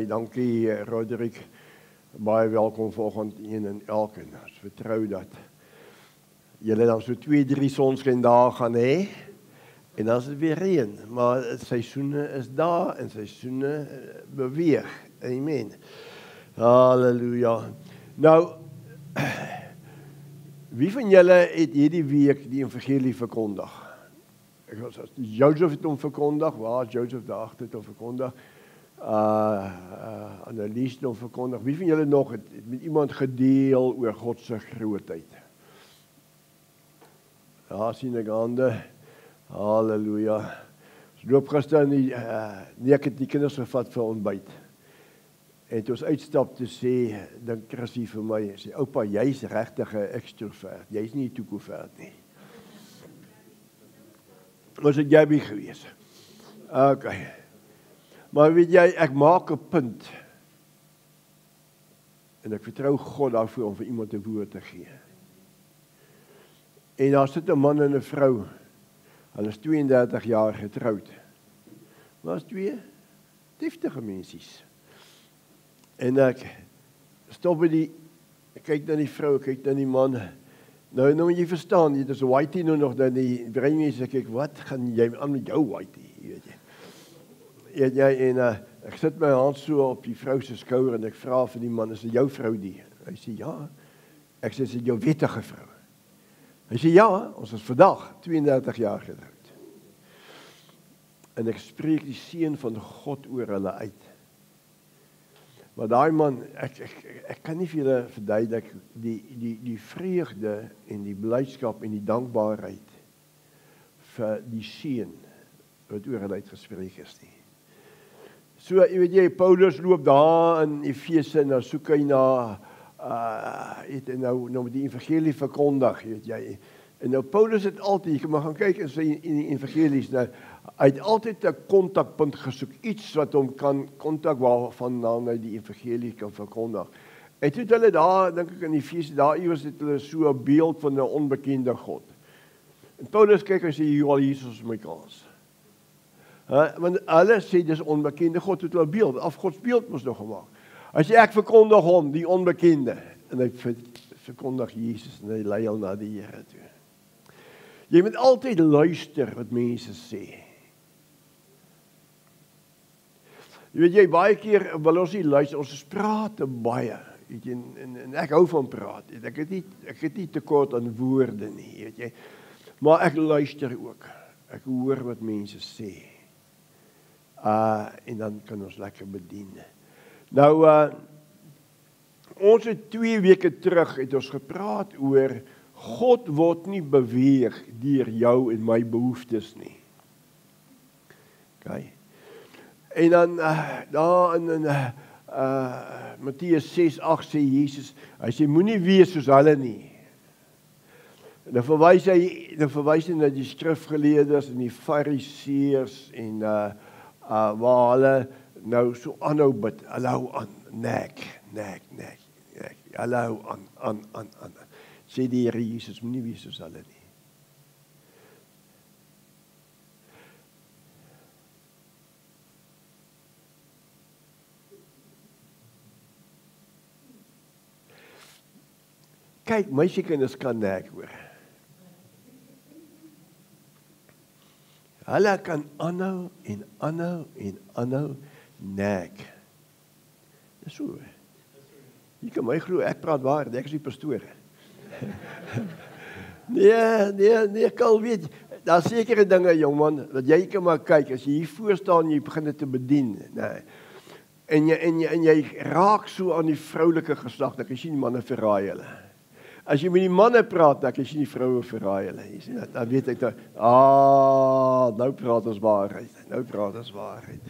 dankie Roderick. Baie welkom volgende een en elkeen. Ons vertrou dat julle dan so 2-3 sonskyndae gaan hê en dan is dit weer reën, maar seisoene is daar en seisoene beweeg. Amen. Halleluja. Nou, wie van julle het hierdie week die evangelie verkondig? Joseph het hom verkondig, waar Joseph daar agter het hom verkondig. Annelies het hom verkondig. Wie van julle nog het met iemand gedeel oor God se grootheid? Ja, sien ek hande. Halleluja. Ons loop gister nie, ek het die kinders gevat vir ontbyt. En toe ons uitstap te sê, dink Chrissy vir my, sê, oupa, jy's regtig 'n extrovert, jy's nie 'n toekomvert nie. Was dit Gabby gewees? Okay. Maar weet jy, ek maak 'n punt, en ek vertrou God daarvoor om vir iemand 'n woord te gee. En daar sit 'n man en 'n vrou, hulle is 32 jaar getroud. Maar is 2 deftige mensies. En ek stop by ek kyk na die vrou, ek kyk na die man. Nou moet jy verstaan, dit is whitey nou nog dan die breinmense, kyk, wat gaan jy aan met jou whitey, weet jy? En ek sit my hand so op die vrou se skouer en ek vra vir die man, is dit jou vrou die? Hy sê ja. Ek sê, is dit jou wettige vrou? Hy sê ja, ons is vandag 32 jaar getroud. En ek spreek die seën van God oor hulle uit. Maar daai man, ek kan nie vir julle verduidelik die vreugde en die blydskap en die dankbaarheid vir die seën wat oor hulle uitgespreek is nie. So, weet jy, Paulus loop daar in Efese en dan soek hy na nou die evangelie verkondig, weet jy. En nou Paulus het altyd, jy kan maar gaan kyk in die evangelies, nou, hy het altyd 'n kontakpunt gesoek, iets wat hom kan kontak waarvan hy die evangelie kan verkondig. En toe het hulle daar, dink ek in Efese, daar iewers het hulle so 'n beeld van 'n onbekende God. En Paulus kyk en sê, Jesus is my kans. Want hulle sê, dis onbekende God, het hulle beeld, af Gods beeld moes nog gemaak. As jy ek verkondig hom, die onbekende, en hy verkondig Jesus, en hy lei al na die Here toe. Jy moet altyd luister wat mense sê. Jy weet jy, baie keer wil ons nie luister, ons praat baie, weet jy, en ek hou van praat, ek het nie tekort aan woorde nie, weet jy, maar ek luister ook, ek hoor wat mense sê, en dan kan ons lekker bedien. Nou, ons het 2 weke terug, het ons gepraat oor, God word nie beweeg deur jou en my behoeftes nie. Okay. En dan, daar in Matteus 6:8 sê Jesus, hy sê, moenie wees soos hulle nie. En dan verwys hy na die skrifgeleerdes en die fariseërs en waar hulle nou so aanhou bid, hulle hou aan, nek, hulle hou aan. Sê die Here Jesus, moenie wees soos hulle nie. Kyk, meisiekinders kan nek hoor. Hulle kan aanhou nek. Dis so. Jy kan my glo, ek praat waar, ek is die pastoor. Nee, Kal, weet, daar is sekere dinge, jongman, dat jy kan maar kyk, as jy hier voor staan, jy begin dit te bedien, nee. En jy raak so aan die vroulike geslag, dat jy sien die manne verraai hulle. As jy met die manne praat, dat jy sien die vroue verraai hulle. Jy sien, dan weet ek, nou praat ons waarheid.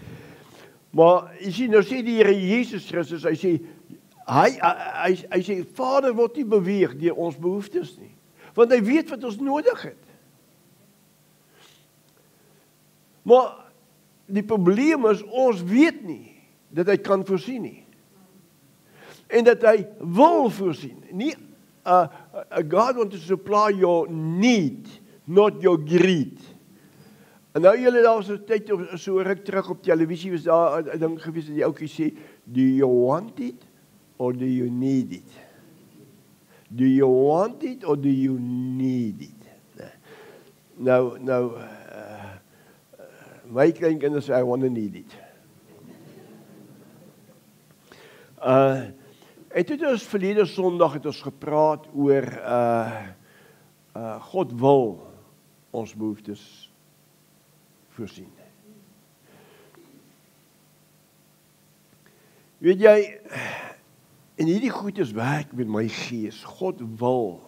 Maar, jy sien, nou sê die Here Jesus Christus, hy sê, hy sê, Vader word nie beweeg deur ons behoeftes nie, want hy weet wat ons nodig het. Maar die probleem is, ons weet nie, dat hy kan voorsien nie. En dat hy wil voorsien. Nie, God wants to supply your need, not your greed. En nou julle daar so tyd so ruk terug op televisie was daar 'n ding gewees dat die ouetjie sê, do you want it or do you need it? Do you want it or do you need it? Nou, my kleinkinders sê, I want to need it. En toe het ons verlede Sondag het ons gepraat oor God wil ons behoeftes voorsien. Weet jy, en hierdie goedes werk met my gees, God wil,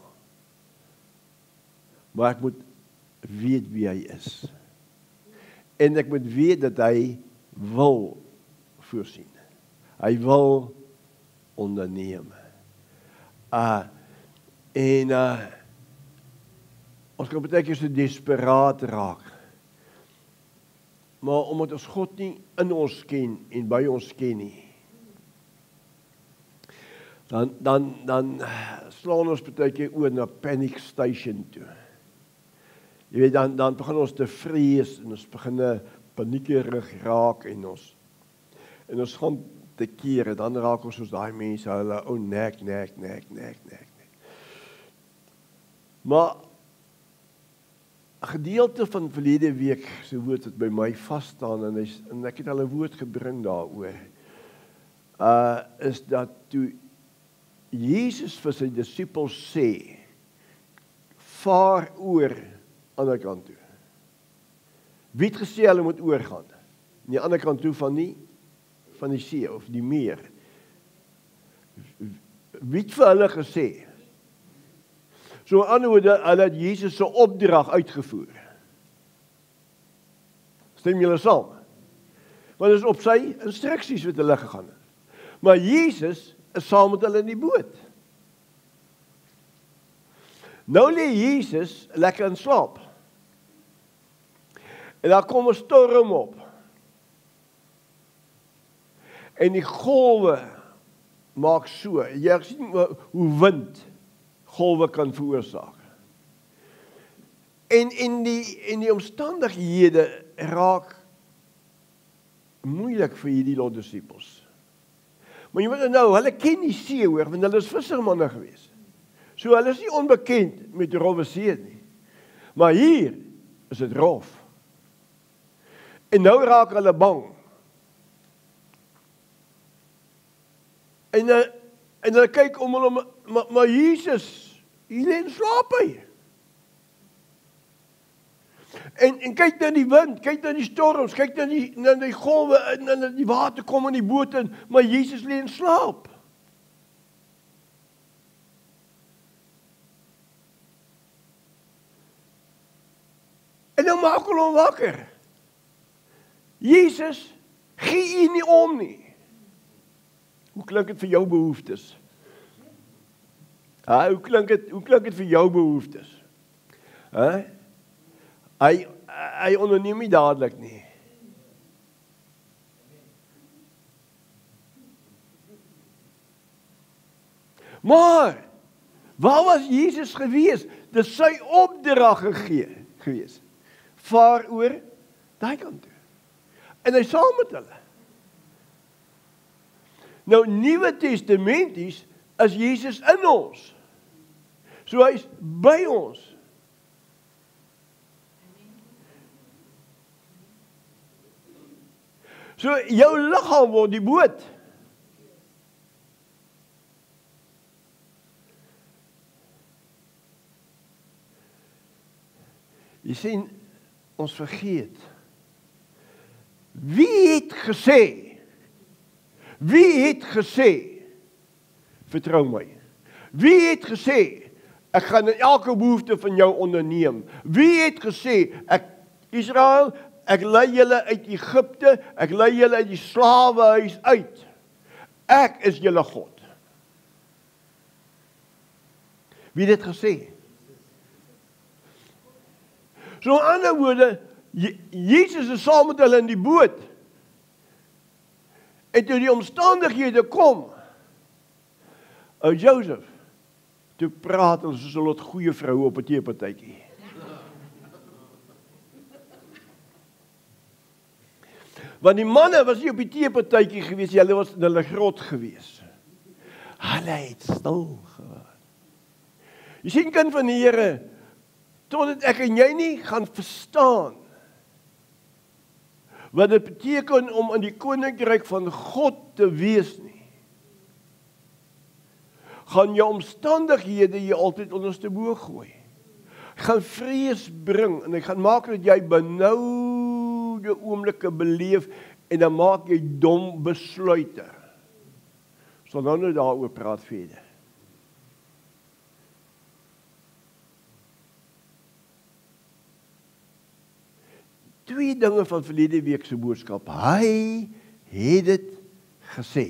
maar ek moet weet wie hy is. En ek moet weet dat hy wil voorsien. Hy wil onderneem. Ons kan baie keer so desperaat raak. Maar omdat ons God nie in ons ken en by ons ken nie, dan slaan ons baie keer oor na panic station toe. Jy weet, dan begin ons te vrees en ons begin paniekerig raak en ons gaan te kere, dan raak ons soos daai mense, hulle nek. Maar 'n gedeelte van verlede week se woord het by my vas staan en ek het al 'n woord gebring daaroor. Is dat toe Jesus vir sy disippels sê, vaar oor aan die ander kant toe. Wie het gesê hulle moet oorgaan? Aan die ander kant toe van die see of die meer. Wie het vir hulle gesê? So in ander woorde, hulle het Jesus se opdrag uitgevoer. Stem julle saam? Want dit is op sy instruksies wat hulle gegaan het. Maar Jesus is saam met hulle in die boot. Nou lê Jesus lekker in slaap. En daar kom 'n storm op. En die golwe maak so. Jy sien hoe wind golwe kan veroorsaak. En die omstandighede raak moeilik vir hierdie lot disippels. Maar jy moet nou, hulle ken die see hoor, want hulle is vissermanne gewees. So hulle is nie onbekend met rowwe see nie. Maar hier is dit rof. En nou raak hulle bang. En hulle kyk om hulle, maar Jesus, hier lê in slaap hy. En kyk na die wind, kyk na die storms, kyk na die golwe, en die water kom in die boot in, maar Jesus lê in slaap. En nou maak hulle hom wakker. Jesus, gee u nie om nie. Hoe klink dit vir jou behoeftes? Hoe klink dit vir jou behoeftes? Hy onderneem nie dadelik nie. Maar, waar was Jesus gewees? Dis sy opdrag gewees. Vaar oor daai kant toe. En hy saam met hulle. Nou, Nuwe Testamenties is Jesus in ons. So hy is by ons. So jou liggaam word die boot. Jy sien, ons vergeet. Wie het gesê? Vertrou my. Wie het gesê? Ek gaan elke behoefte van jou onderneem. Wie het gesê? Israel, ek lei julle uit Egipte, ek lei julle uit die slawehuis uit. Ek is julle God. Wie het dit gesê? So in ander woorde, Jesus is saam met hulle in die boot. En toe die omstandighede kom, Joseph, toe praat hulle soos 'n lot goeie vroue op 'n teepartytjie. Want die manne was nie op die teepartytjie gewees, hulle was in hulle grot gewees. Hulle het stil geword. Jy sien, kind van die Here, totdat ek en jy nie gaan verstaan wat dit beteken om in die koninkryk van God te wees nie, gaan jou omstandighede jy altyd ondersteboog gooi. Gaan vrees bring en ek gaan maak dat jy benoude oomblikke beleef en dan maak jy dom besluite. So nou daaroor praat verder. Twee dinge van verlede week se boodskap. Hy het dit gesê.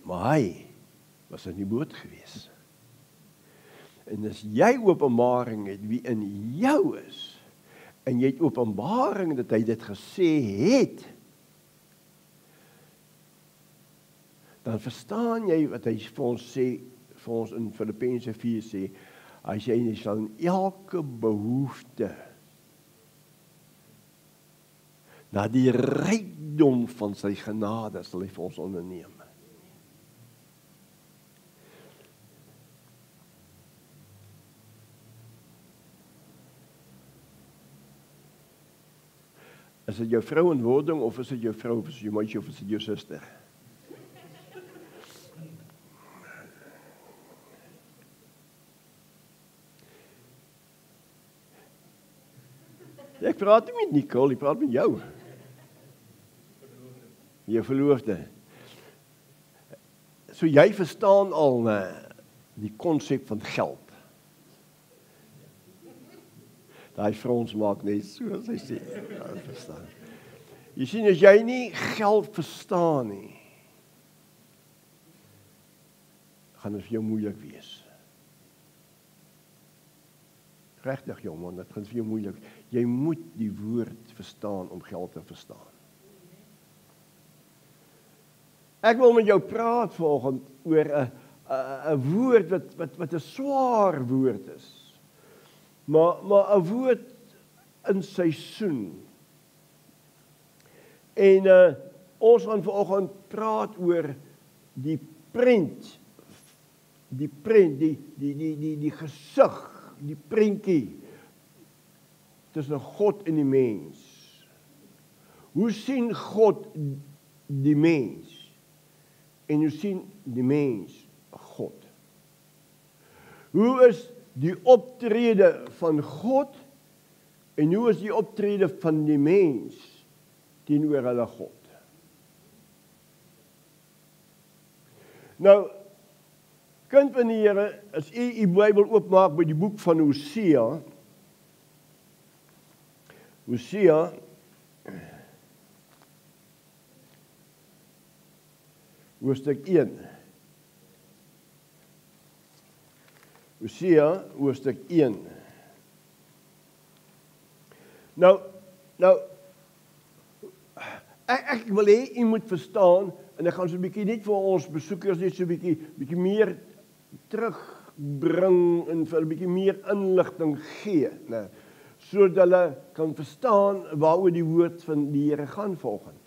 Maar hy was in die boot gewees. En as jy openbaring het wie in jou is, en jy het openbaring dat hy dit gesê het, dan verstaan jy wat hy vir ons sê, vir ons in Filippense 4 sê, hy sê, hy sal in elke behoefte na die rykdom van sy genade sal hy vir ons onderneem. Is dit jou vrou in wording, of is dit jou vrou, of is dit jou meisje, of is dit jou suster? Ek praat nie met Nicole, ek praat met jou. Jou verloofde. So jy verstaan al die konsep van geld. Daai Frans maak net so as hy sê. Ja, verstaan. Jy sien, as jy nie geld verstaan nie, gaan dit vir jou moeilik wees. Regtig, jong man, dit gaan vir jou moeilik. Jy moet die woord verstaan om geld te verstaan. Ek wil met jou praat vanoggend oor 'n woord wat 'n swaar woord is. Maar 'n woord in seisoen. En ons gaan vanoggend praat oor die prent, die gesig, die prentjie tussen God en die mens. Hoe sien God die mens? En hoe sien die mens God? Hoe is die optrede van God en hoe is die optrede van die mens teenoor hulle God? Nou, kind van die Here, as u Bybel oopmaak by die boek van Hosea, hoofstuk 1. Hosea, hoofstuk 1. Nou, ek wil hê u moet verstaan, en ek gaan so 'n bietjie net vir ons besoekers net so 'n bietjie meer terugbring en vir 'n bietjie meer inligting gee, né, sodat hulle kan verstaan waaroor die woord van die Here gaan volgende.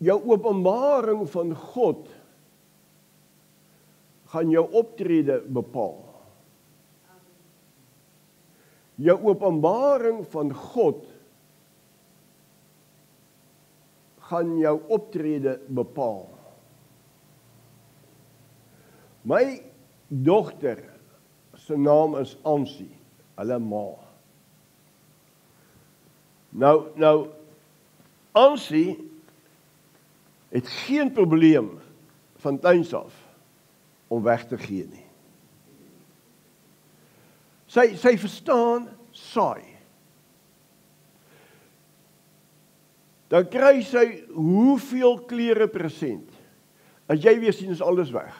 Jou openbaring van God gaan jou optrede bepaal. Jou openbaring van God gaan jou optrede bepaal. My dogter se naam is Ansie, hulle ma. Nou Ansie het geen probleem van tuins af om weg te gee nie. Sy verstaan saai. Dan kry sy hoeveel klere present. As jy weer sien is alles weg.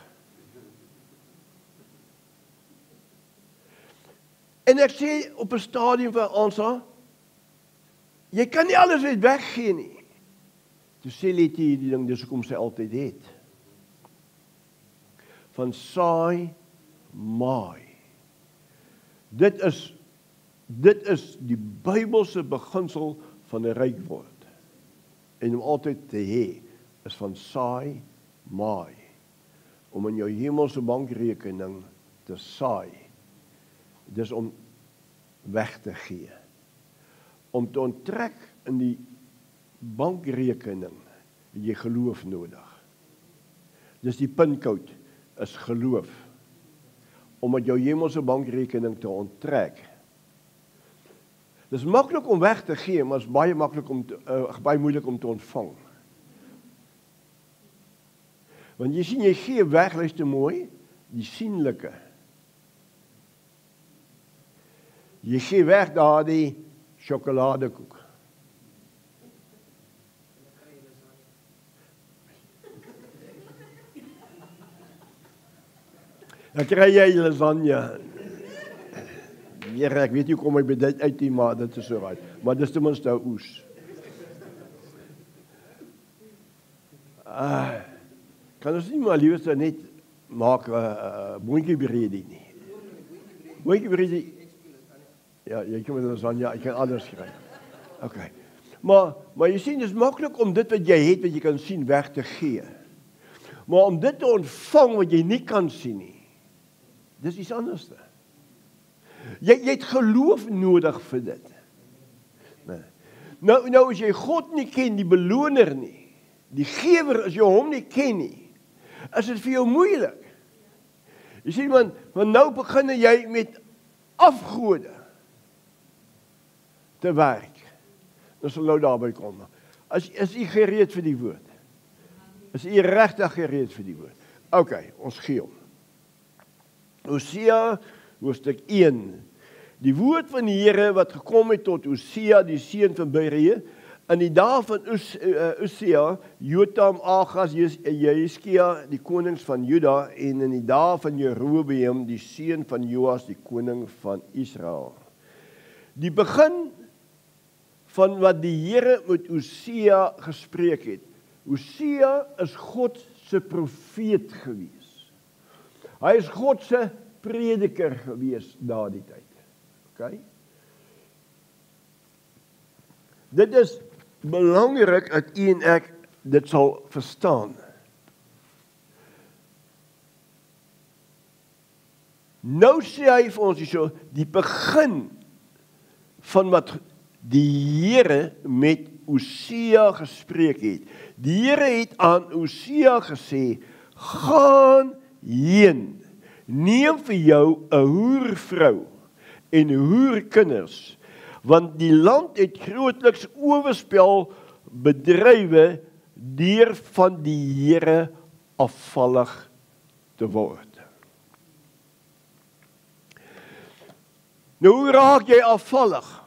En ek sê op 'n stadium vir Ansa, jy kan nie alles net weggee nie. Toe sê Letty die ding, dis hoekom sy altyd het. van saai, maai. Dit is die Bybelse beginsel van 'n ryk word. En om altyd te hê, is van saai, maai. Om in jou hemelse bankrekening te saai. Dis om weg te gee. Om te onttrek in die bankrekening, het jy geloof nodig. Dis die pincode, is geloof. Om uit jou hemelse bankrekening te onttrek. Dis maklik om weg te gee, maar is baie baie moeilik om te ontvang. Want jy sien, jy gee weg, luister mooi, die sienlike. Jy gee weg daardie sjokoladekoek. Dan kry jy lasagne. Here, ek weet nie hoe kom ek by dit uit nie, maar dit is so right. Maar dis ten minste 'n oes. Kan ons nie maar liewer net maak moontjie breedie nie. Moontjie breedie. Ja, jy kan met lasagne, ek kan anders skryf. Okay. Maar jy sien, dit is maklik om dit wat jy het, wat jy kan sien, weg te gee. Maar om dit te ontvang wat jy nie kan sien nie, dis iets anders. Jy het geloof nodig vir dit. Nou as jy God nie ken, die beloner nie, die gewer, as jy hom nie ken nie, is dit vir jou moeilik. Jy sien, want nou begin jy met afgode te werk. Dan sal nou daarby kom. Is u gereed vir die woord? Is u regtig gereed vir die woord? Okay, ons gee hom. Hosea, hoofstuk 1. Die woord van die Here wat gekom het tot Hosea, die seun van Berea, in die dae van Hosea, Jotam, Agas, Jehizkia, die konings van Juda, en in die dae van Jerobeam, die seun van Joas, die koning van Israel. Die begin van wat die Here met Hosea gespreek het. Hosea is God se profeet gewees. Hy is God se prediker gewees daardie tyd. Okay? Dit is belangrik dat u en ek dit sal verstaan. Nou sê hy vir ons hierso, die begin van wat die Here met Hosea gespreek het. Die Here het aan Hosea gesê, gaan heen, neem vir jou 'n hoervrou en hoerkinders, want die land het grootliks oorspel bedrywe deur van die Here afvallig te word. Nou, hoe raak jy afvallig?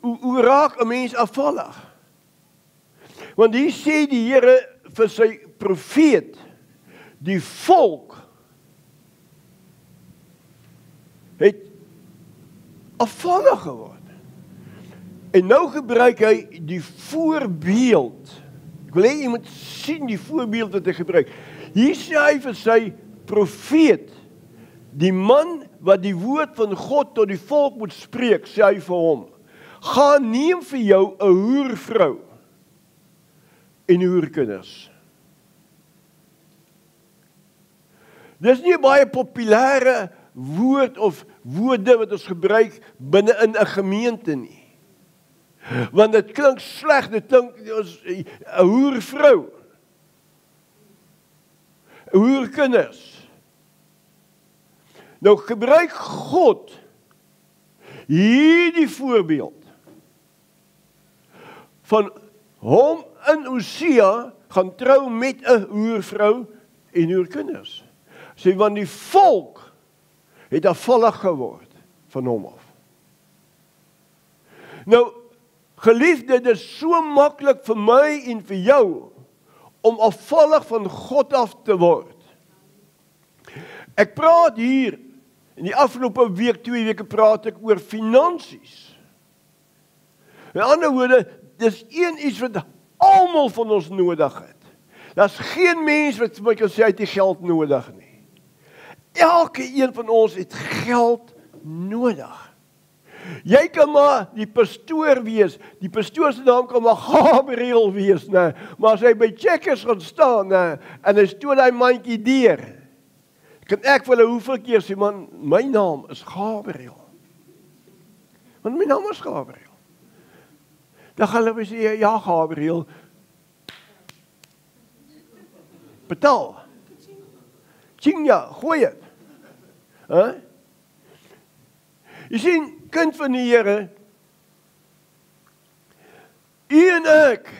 Hoe raak 'n mens afvallig? Want hier sê die Here vir sy profeet, die volk het afvallig geword. En nou gebruik hy die voorbeeld. Ek wil hê jy moet sien die voorbeeld wat hy gebruik. Hier sê hy vir sy profeet, die man wat die woord van God tot die volk moet spreek, sê hy vir hom, gaan neem vir jou 'n hoervrou en hoerkinders. Dis nie 'n baie populêre woord of woorde wat ons gebruik binne in 'n gemeente nie. Want dit klink sleg, dit klink as 'n hoervrou, 'n hoerkinders. Nou gebruik God hierdie voorbeeld van hom in Hosea gaan trou met 'n hoervrou en hoerkinders. Sê, want die volk het afvallig geword van hom af. Nou, geliefde, dit is so maklik vir my en vir jou om afvallig van God af te word. Ek praat hier, in die afgelope week, 2 weke praat ek oor finansies. Met ander woorde, dis iets wat almal van ons nodig het. Daar's geen mens wat vir my kan sê hy het nie geld nodig nie. Elke een van ons het geld nodig. Jy kan maar die pastoor wees, die pastoor se naam kan maar Gabriel wees, nee. Maar as hy by Checkers gaan staan, nee, en hy stoot hy mandjie deur, kan ek vir hulle hoeveel keer sê, man, my naam is Gabriel. Want my naam is Gabriel. Dan gaan hulle sê, ja Gabriel, betaal. Tjinga, gooi het. Jy sien, kind van die Here, u en ek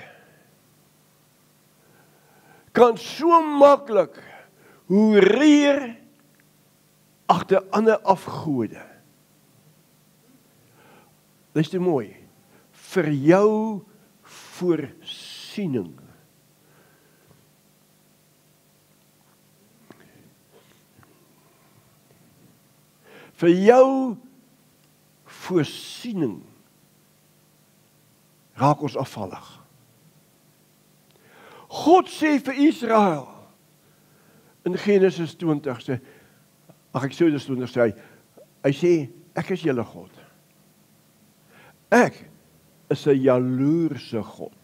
kan so maklik hoereer agter ander afgode. Dis te mooi. Vir jou voorsiening. Vir jou voorsiening raak ons afvallig. God sê vir Israel in Genesis 20 sê, Exodus 20 sê hy sê, ek is julle God. Ek is 'n jaloerse God.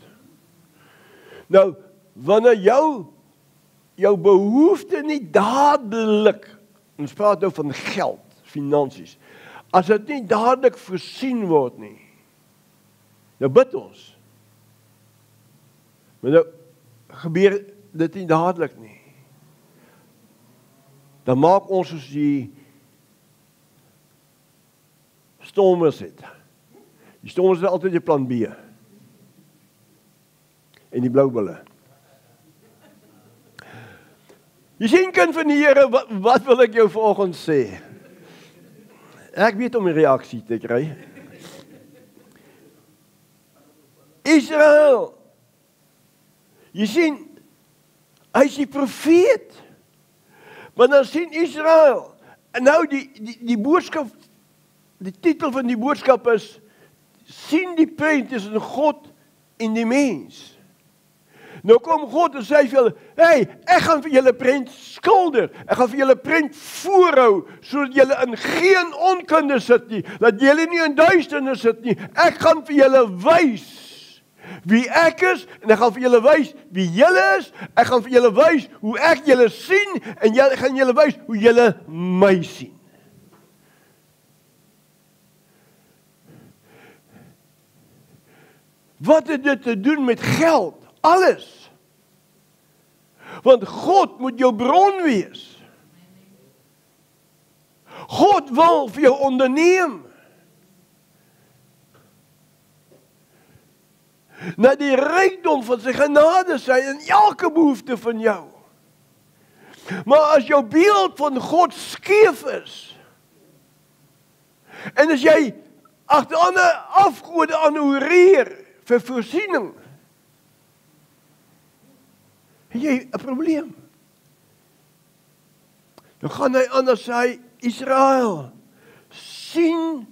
Nou, wanneer jou behoefte nie dadelik, ons praat nou van geld, finansies, as dit nie dadelik voorsien word nie, nou bid ons. Maar nou gebeur dit nie dadelik nie. Dan maak ons soos die stormers het. Die stormers het altyd 'n plan B. En die blou bulle. Jy sien, kind van die Here, wat wil ek jou vanoggend sê? Ek weet om 'n reaksie te kry. Israel, jy sien, hy is die profeet. Maar dan sien Israel, en nou die boodskap, die titel van die boodskap is, sien die prent tussen God en die mens. Nou kom God en sê vir julle, hey, ek gaan vir julle prent skilder, ek gaan vir julle prent voorhou, sodat julle in geen onkunde sit nie, dat julle nie in duisternis sit nie, ek gaan vir julle wys wie ek is, en ek gaan vir julle wys wie julle is, ek gaan vir julle wys hoe ek julle sien, en ek gaan julle wys hoe julle my sien. Wat het dit te doen met geld? Alles. Want God moet jou bron wees. God wil vir jou onderneem. Na die rykdom van sy genade sy in elke behoefte van jou. Maar as jou beeld van God skeef is, en as jy agter ander afgode aanhoereer vir voorsiening, het jy 'n probleem. Dan gaan hy aan en sê, Israel, sien,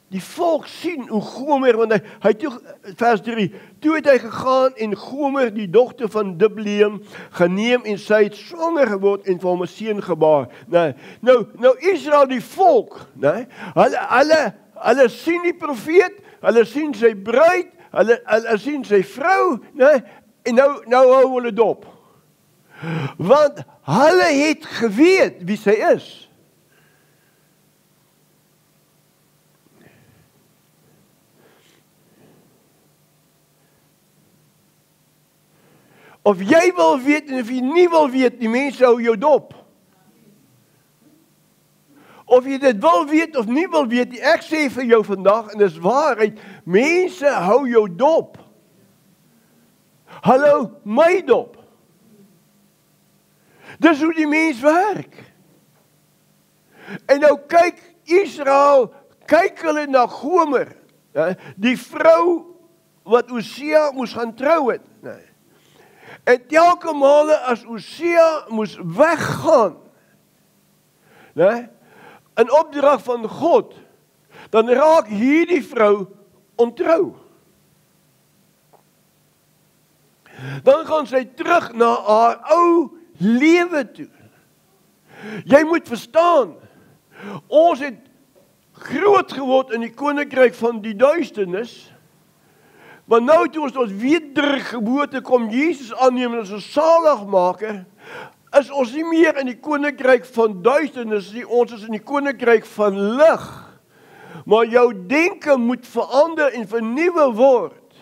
die volk sien hoe Gomer, want hy toe, vers 3, toe het hy gegaan en Gomer, die dogter van Dibleem, geneem en sy het swanger geword en vir hom 'n seun gebaar. Nou Israel, die volk, hulle sien die profeet, hulle sien sy bruid, hulle sien sy vrou, en nou hou hulle dop. Want hulle het geweet wie sy is. Of jy wil weet en of jy nie wil weet, die mense hou jou dop. Of jy dit wil weet of nie wil weet, ek sê vir jou vandag, en dis waarheid, mense hou jou dop. Hulle hou my dop. Dis hoe die mens werk. En nou kyk Israel, kyk hulle na Gomer, die vrou wat Hosea moes gaan trou het. En telke male as Hosea moes weggaan, in opdrag van God, dan raak hierdie vrou ontrou. dan gaan sy terug na haar ou lewe toe. Jy moet verstaan, ons het groot geword in die koninkryk van die duisternis, maar nou toe ons tot wedergeboorte kom Jesus aanneem as 'n saligmaker, is ons nie meer in die koninkryk van duisternis nie, ons is in die koninkryk van lig. Maar jou denke moet verander en vernuwe word.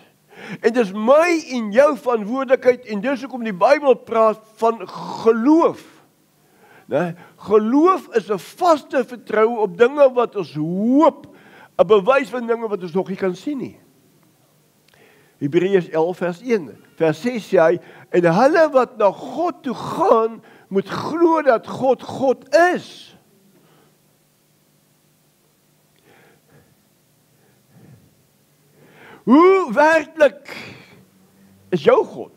En dis my en jou verantwoordelikheid, en dis hoekom die Bybel praat van geloof. Nee, geloof is 'n vaste vertroue op dinge wat ons hoop, 'n bewys van dinge wat ons nog nie kan sien nie. Hebreërs 11 vers 1, vers 6 sê hy, en hulle wat na God toe gaan, moet glo dat God is. Hoe werklik is jou God?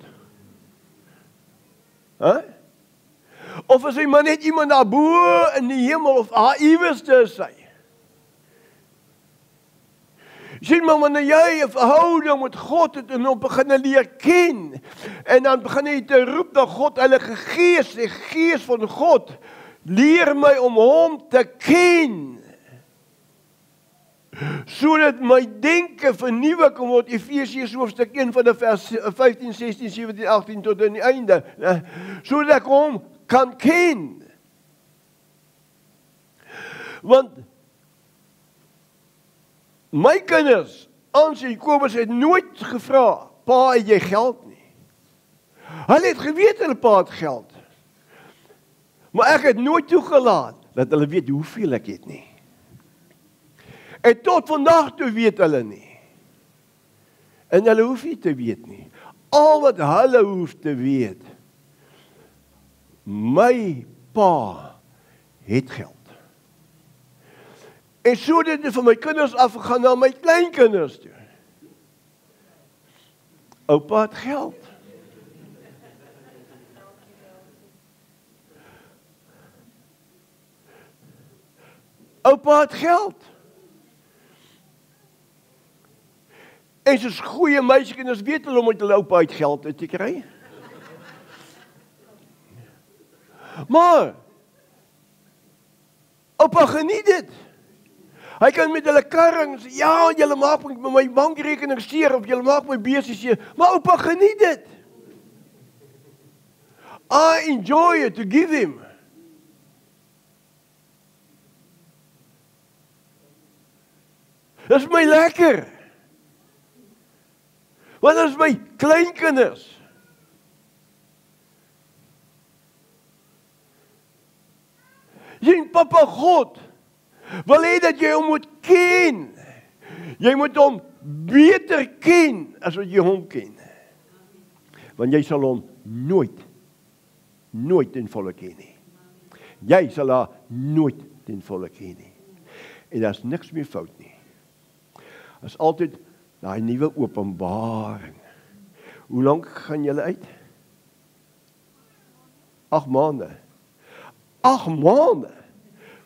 Huh? Of is hy maar net iemand daar bo in die hemel of iewerste is hy? Sien maar, wanneer jy 'n verhouding met God het en hom begin leer ken, en dan begin jy te roep na God, Heilige Gees, die Gees van God, leer my om hom te ken, sodat my denke vernuwe kan word. Efesiërs hoofstuk 1 van die vers 15, 16, 17, 18 tot aan die einde, sodat ek hom kan ken. Want my kinders, Ans en Kobus, het nooit gevra, pa, het jy geld nie? Hulle het geweet hulle pa het geld. Maar ek het nooit toegelaat dat hulle weet hoeveel ek het nie. En tot vandag toe weet hulle nie. En hulle hoef nie te weet nie. Al wat hulle hoef te weet, my pa het geld. En so dit van my kinders afgegaan na my kleinkinders toe. Oupa het geld. Oupa het geld. En soos goeie meisiekinders weet hulle om uit hulle oupa uit geld uit te kry. Maar oupa geniet dit. Hy kan met hulle karring sê, ja, julle maak met my bankrekening seer, of julle maak my besie seer, maar oupa geniet dit. I enjoy it to give him. Dit is my lekker. Want dit is my kleinkinders. Jy, papa God wil hê dat jy hom moet ken. Jy moet hom beter ken as wat jy hom ken. Want jy sal hom nooit ten volle ken nie. Jy sal haar nooit ten volle ken nie. En daar is niks meer fout nie. Daar is altyd daai nuwe openbaring. Hoe lank gaan julle uit? 8 maande. 8 maande.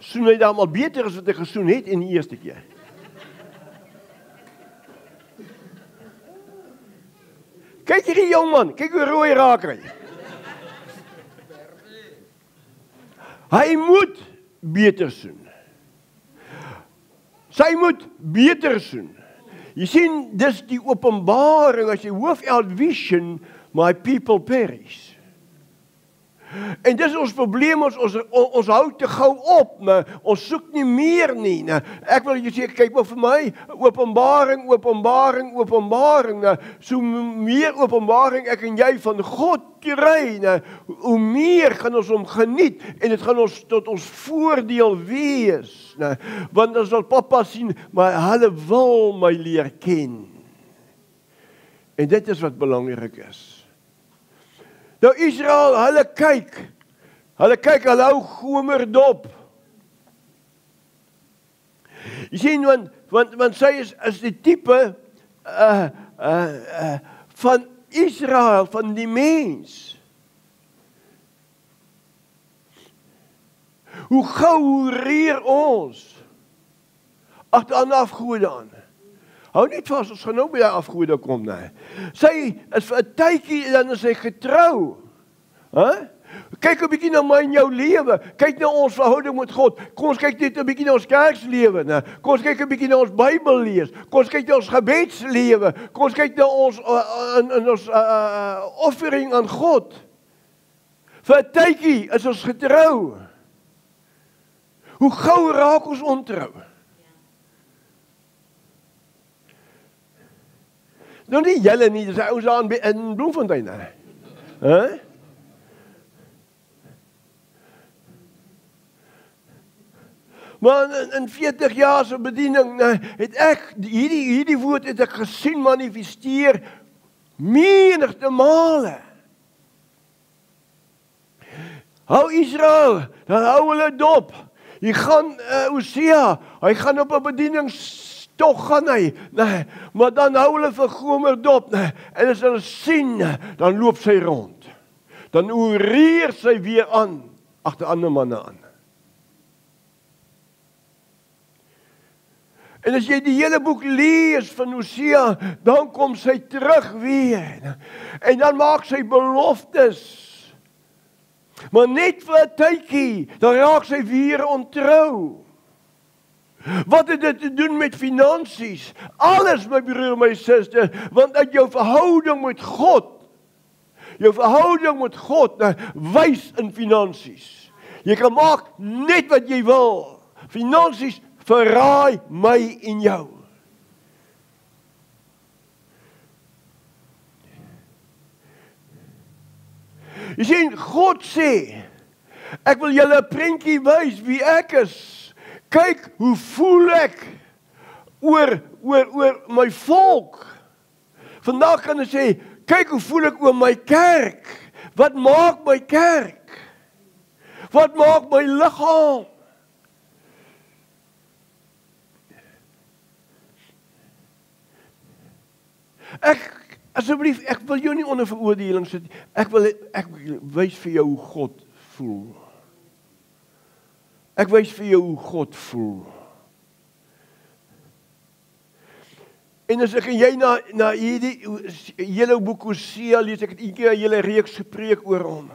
Soen hy dan al beter as wat hy gesoen het in die eerste keer. Kyk hierdie jong man, kyk hoe rooi raak hy. Hy moet beter soen. Sy moet beter soen. Jy sien, dis die openbaring, as jy without vision, my people perish. En dis ons probleem, ons hou te gou op, ons soek nie meer nie. Ek wil jy sê, kyk maar vir my, openbaring, so meer openbaring ek en jy van God kry, hoe meer gaan ons hom geniet, en dit gaan ons tot ons voordeel wees, want ons sal papa sien, maar hulle wil my leer ken. En dit is wat belangrik is. Nou Israel, hulle kyk, hulle hou Gomer dop. Jy sien, want sy is die tipe van Israel, van die mens. Hoe gou reer ons agteraan afgode aan. Hou niet vast, ons gaan nou by die afgode kom, nee. Sy is vir 'n tydjie en dan is sy getrou. Kyk 'n bietjie na my en jou lewe. Kyk na ons verhouding met God. Kom ons kyk net 'n bietjie na ons kerkslewe, né? Kom ons kyk 'n bietjie na ons Bybel lees. Kom ons kyk na ons gebedslewe. Kom ons kyk na ons offering aan God. Vir 'n tydjie is ons getrou. Hoe gou raak ons ontrou? Nou nie julle nie, dis ouens daar in Bloemfontein, hè? Maar in 40 jaar se bediening het ek hierdie woord het ek gesien manifesteer menigte male. Hou Israel, dan hou hulle dop. Hy gaan Hosea, hy gaan op 'n bedieningstog gaan hy, nee, maar dan hou hulle vir Gomer dop, nee, en as hulle sien, dan loop sy rond. Dan oreer sy weer aan agter ander manne aan. En as jy die hele boek lees van Hosea, dan kom sy terug weer. En dan maak sy beloftes. Maar net vir 'n tydjie, dan raak sy weer ontrou. Wat het dit te doen met finansies? Alles, my broer, my suster, want uit jou verhouding met God, wys in finansies. Jy kan maak net wat jy wil. Finansies verraai my en jou. Jy sien, God sê, ek wil julle 'n prentjie wys wie ek is. Kyk, hoe voel ek oor my volk. Vandag kan ek sê, kyk hoe voel ek oor my kerk. Wat maak my kerk? Wat maak my liggaam? Asseblief, ek wil jou nie onder veroordeling sit. Ek wys vir jou hoe God voel. Ek wys vir jou hoe God voel. En as ek en jy na hierdie hele boek Hosea lees, ek het een keer 'n hele reeks gepreek oor hom.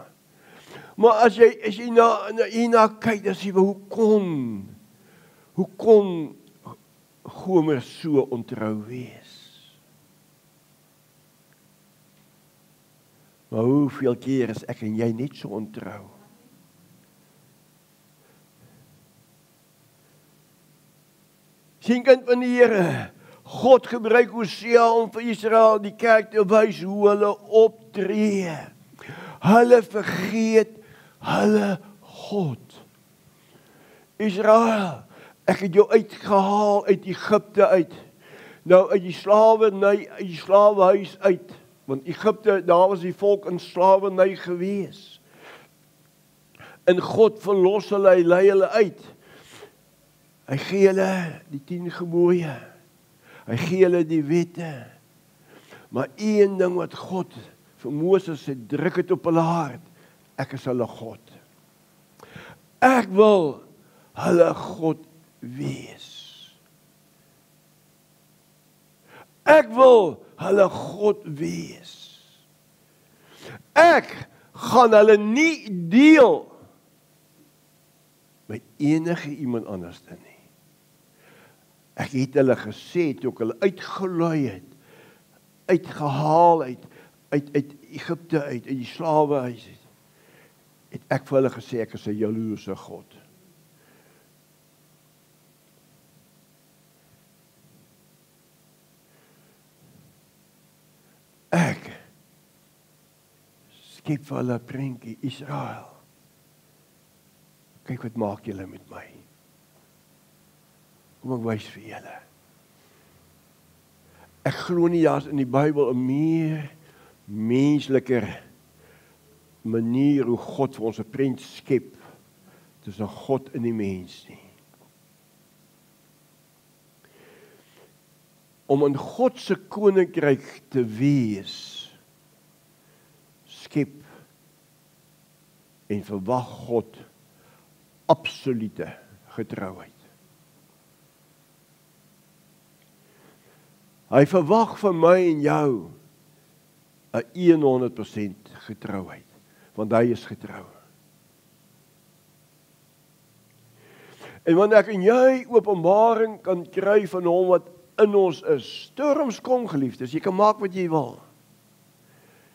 Maar as jy na kyk, dan sê jy, hoe kon Gomer so ontrou wees? Maar hoeveel keer is ek en jy net so ontrou? Sien kind van die Here, God gebruik Hosea om vir Israel die kerk te wys hoe hulle optree. Hulle vergeet hulle God. Israel, ek het jou uitgehaal uit Egipte uit. Nou uit die slawehuis uit. Want Egipte, daar was die volk in slawerny gewees. En God verlos hulle, hy lei hulle uit. Hy gee hulle die 10 gebooie. Hy gee hulle die wette. Maar een ding wat God vir Moses sê, druk het op hulle hart. Ek is hulle God. Ek wil hulle God wees. Ek wil hulle God wees. Ek gaan hulle nie deel met enige iemand anders nie. Ek het hulle gesê, toe ek hulle uitgelei het, uitgehaal uit Egipte uit die slawehuis het ek vir hulle gesê, ek is 'n jaloerse God. Ek skep vir hulle 'n prentjie, Israel. Kyk wat maak julle met my. Kom ek wys vir julle. Ek glo nie daar's in die Bybel 'n meer mensliker manier hoe God vir ons 'n prent skep tussen God en die mens nie. Om in God se koninkryk te wees, skep en verwag God absolute getrouheid. Hy verwag van my en jou 'n 100% getrouheid, want hy is getrou. En wanneer ek en jy openbaring kan kry van hom wat in ons is, storms kom geliefdes, jy kan maak wat jy wil.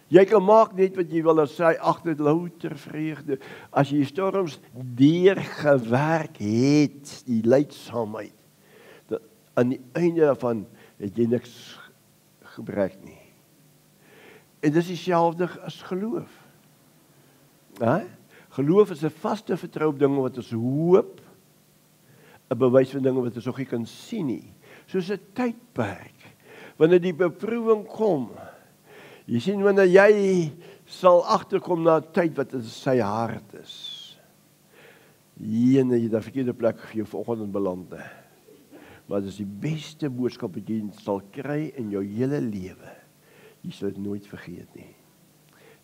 Jy kan maak net wat jy wil, as hy agter louter vreugde, as jy storms deurgewerk het, die lydsaamheid, aan die einde daarvan het jy niks gebrek nie. En dis dieselfde as geloof. Geloof is 'n vaste vertrou op dinge wat ons hoop, 'n bewys van dinge wat ons nog nie kan sien nie. Soos 'n tydperk, wanneer die beproewing kom, jy sien wanneer jy sal agterkom na 'n tyd wat in sy hart is. Hier en jy daar verkeerde plek vir jou vanoggend beland. Maar dit is die beste boodskap wat jy sal kry in jou hele lewe. Jy sal dit nooit vergeet nie.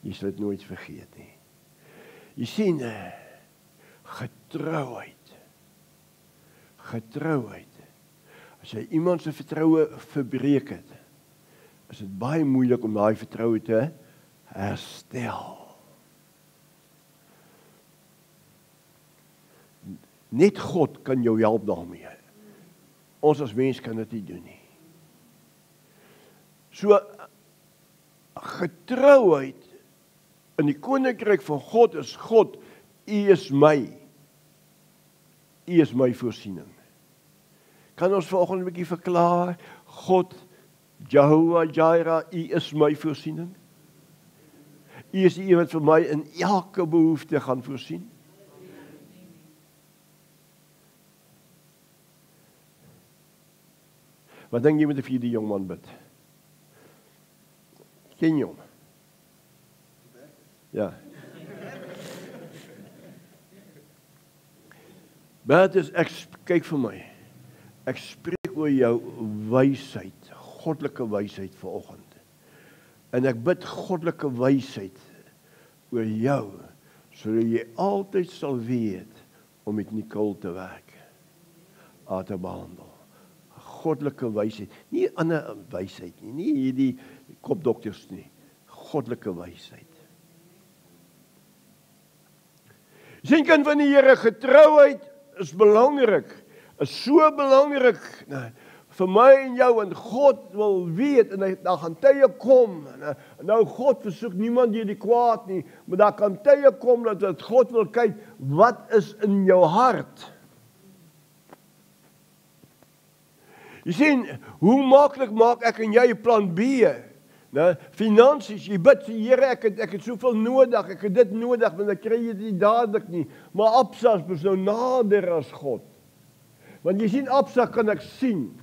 Jy sal dit nooit vergeet nie. Jy sien, getrouheid. Getrouheid. As jy iemand se vertroue verbreek het, is dit baie moeilik om daai vertroue te herstel. Net God kan jou help daarmee. Ons as mens kan dit nie doen nie. So, getrouheid in die koninkryk van God is God, U is my. U is my voorsiening. Kan ons vanoggend 'n bietjie verklaar, God, Jehovah Jireh, U is my voorsiening? U is die een wat vir my in elke behoefte gaan voorsien? Wat dink jy met vir die jong man bid? Ken jy hom? Ja. Bid is, kyk vir my, ek spreek oor jou wysheid, goddelike wysheid vanoggend. En ek bid goddelike wysheid oor jou, sodat jy altyd sal weet om met Nicole te werk, haar te behandel. Goddelike wysheid, nie ander wysheid nie, nie hierdie kopdokters nie, goddelike wysheid. Sien kind van die Here, getrouheid is belangrik, is so belangrik, vir my en jou, en God wil weet, en daar gaan tye kom, en nou God versoek niemand hier die kwaad nie, maar daar kan tye kom, dat God wil kyk, wat is in jou hart? Jy sien, hoe maklik maak ek en jy plan B? Finansies, jy bid, Here, ek het soveel nodig, ek het dit nodig, maar dan kry jy dit dadelik nie. Maar Absa is nou nader as God. Want jy sien, Absa kan ek sien.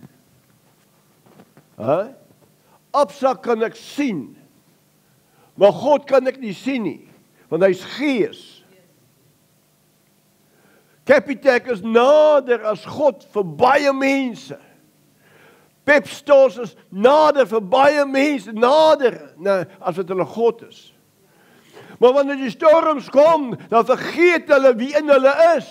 Absa kan ek sien. Maar God kan ek nie sien nie, want hy is gees. Capitec is nader as God vir baie mense. Pepstores is nader vir baie mense, nader as wat hulle God is. Maar wanneer die storms kom, dan vergeet hulle wie in hulle is.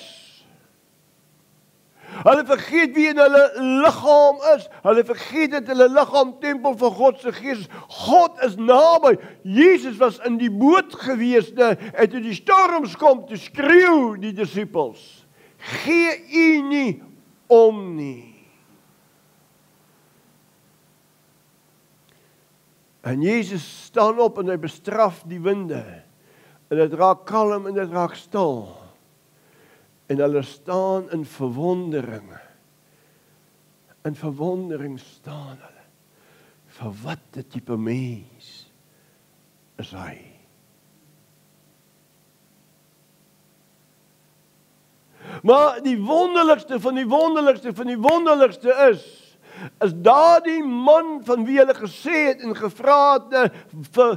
Hulle vergeet wie in hulle liggaam is. Hulle vergeet dat hulle liggaam tempel van God se gees is. God is naby. Jesus was in die boot gewees, en toe die storms kom, toe skreeu die disippels, gee u nie om nie. En Jesus staan op en hy bestraf die winde. En dit raak kalm en dit raak stil. En hulle staan in verwondering. In verwondering staan hulle. Vir watter tipe mens is hy? Maar die wonderlikste van die wonderlikste van die wonderlikste is daardie man van wie hulle gesê het en gevra het, vir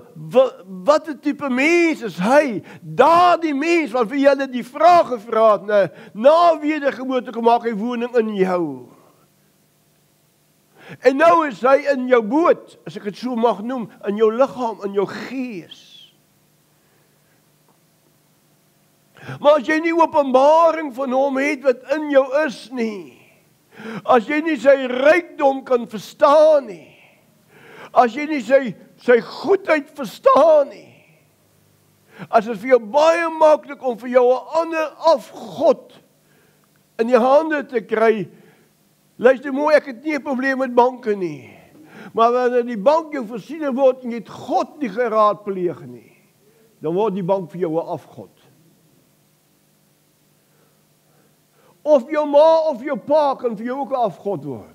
watter tipe mens is hy? Daardie mens wat vir julle die vraag gevra het, na wedergeboorte kom maak hy woning in jou. En nou is hy in jou boot, as ek het so mag noem, in jou liggaam, in jou gees. Maar as jy nie openbaring van hom het wat in jou is nie, as jy nie sy rykdom kan verstaan nie, As jy nie sy goedheid verstaan nie, as dit vir jou baie maklik om vir jou 'n ander afgod in die hande te kry, luister mooi, ek het nie 'n probleem met banke nie. Maar wanneer die bank jou voorsiening word en jy het God nie geraadpleeg nie, dan word die bank vir jou 'n afgod. Of jou ma of jou pa kan vir jou ook 'n afgod word.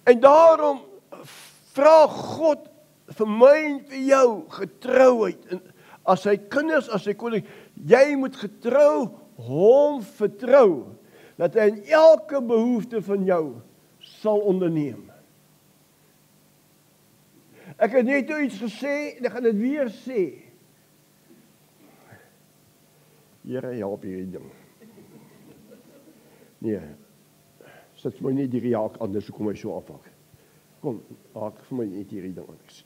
En daarom vra God vir my en vir jou getrouheid. En as sy kinders, as sy koning, jy moet getrou hom vertrou, dat hy in elke behoefte van jou sal onderneem. Ek het net iets gesê, en ek gaan dit weer sê. Here, help hierdie ding. Nee, sit my nie die reak anders, kom my so afhak. Kom, haak vir my net hierdie ding anders.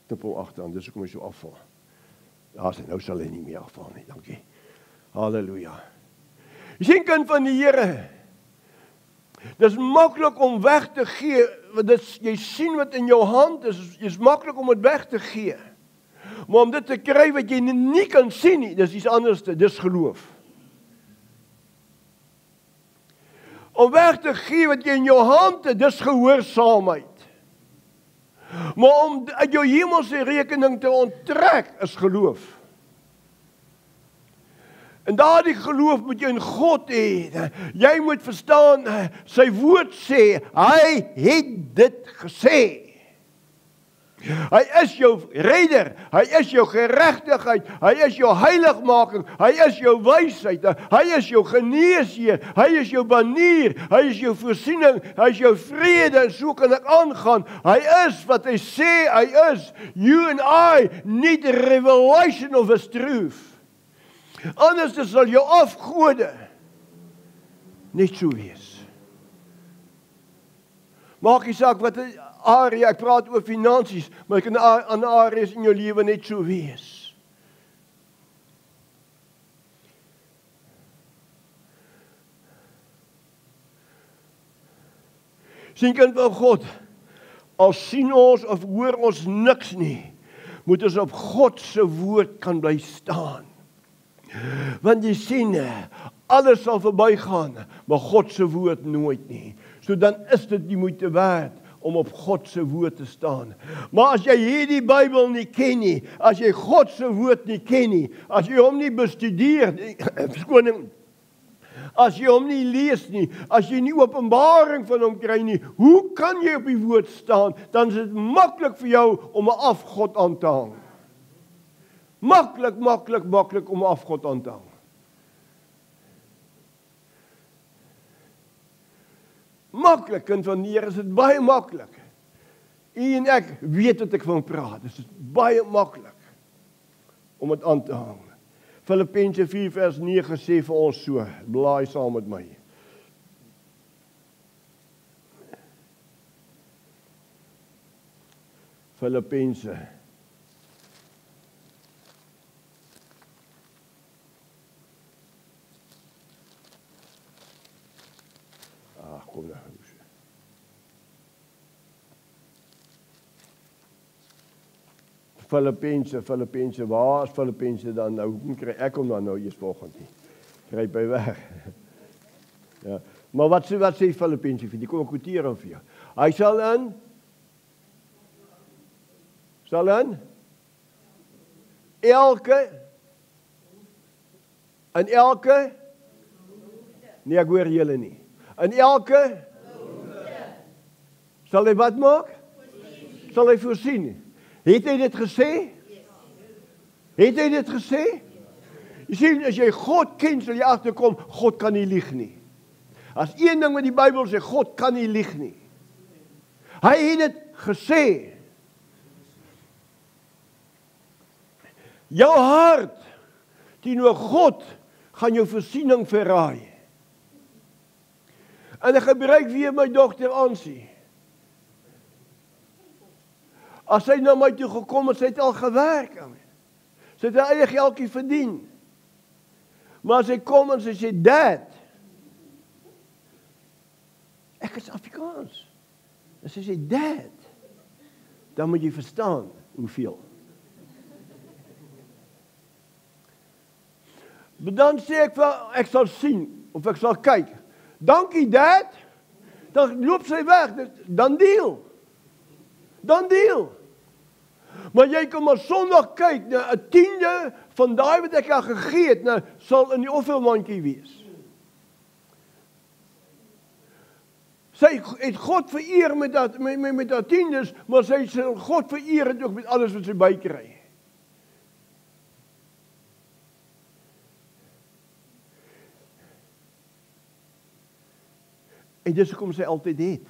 Tippel agter, anders kom my so afval. Ja, nou sal hy nie meer afval nie, dankie. Halleluja. Jy sien, kind van die Here, dis maklik om weg te gee, want jy sien wat in jou hand is maklik om dit weg te gee. Maar om dit te kry wat jy nie kan sien nie, dis iets anders, dis geloof. Om weg te gee wat jy in jou hand het, dis gehoorsaamheid. Maar om uit jou hemelse rekening te onttrek, is geloof. En daardie geloof moet jy in God hê. Jy moet verstaan, sy woord sê, hy het dit gesê. Hy is jou redder, hy is jou geregtigheid, hy is jou heiligmaking, hy is jou wysheid, hy is jou geneesheer, hy is jou banier, hy is jou voorsiening, hy is jou vrede, en so kan ek aangaan. Hy is wat hy sê hy is. You and I need a revelation of his truth. Anders sal jou afgode net so wees. Maak nie saak wat area, ek praat oor finansies, maar ek kan aan areas in jou lewe net so wees. Sien kind van God, al sien ons of hoor ons niks nie, moet ons op God se woord kan bly staan. Want jy sien, alles sal verbygaan, maar God se woord nooit nie. So dan is dit die moeite werd om op God se woord te staan. Maar as jy hierdie Bybel nie ken nie, as jy God se woord nie ken nie, as jy hom nie bestudeer nie, as jy hom nie lees nie, as jy nie openbaring van hom kry nie, hoe kan jy op die woord staan? Dan is dit maklik vir jou om 'n afgod aan te hang. Maklik om 'n afgod aan te hang. Maklik, kind van die Here, is dit baie maklik. U en ek weet wat ek van praat. Dit is baie maklik om dit aan te hang. Filippense 4 vers 9 sê vir ons so, blaai saam met my. Filippense. Kom nou. Filippense, waar is Filippense dan nou? Hoe kry ek hom dan nou eers volgende nie? Gryp hy weg. Ja. Maar wat sê Filippense vir die? Kom ek quoteer hom vir jou. Hy sal in elke nee, ek hoor julle nie. In elke sal hy wat maak? Sal hy voorsien. Het hy dit gesê? Het hy dit gesê? Jy sien, as jy God ken, sal jy agterkom, God kan nie lieg nie. As een ding wat die Bybel sê, God kan nie lieg nie. Hy het dit gesê. Jou hart teenoor God gaan jou voorsiening verraai. En ek gebruik weer my dogter Ansie. As sy na my toe gekom het, sy het al gewerk. Sy het haar eie geldjie verdien. Maar sy kom en sy sê, Dad, ek is Afrikaans. En sy sê, Dad, dan moet jy verstaan hoeveel. Maar dan sê ek, ek sal sien, of ek sal kyk. Dankie, Dad. Dan loop sy weg, dan deel. Dan deel. Maar jy kan maar Sondag kyk, na 'n tiende van daai wat ek al gegee het, nou, sal in die offermandjie wees. Sy het God vereer met dat tiendes, maar sy sal God vereer het ook met alles wat sy bykry. En dis hoekom sy altyd het.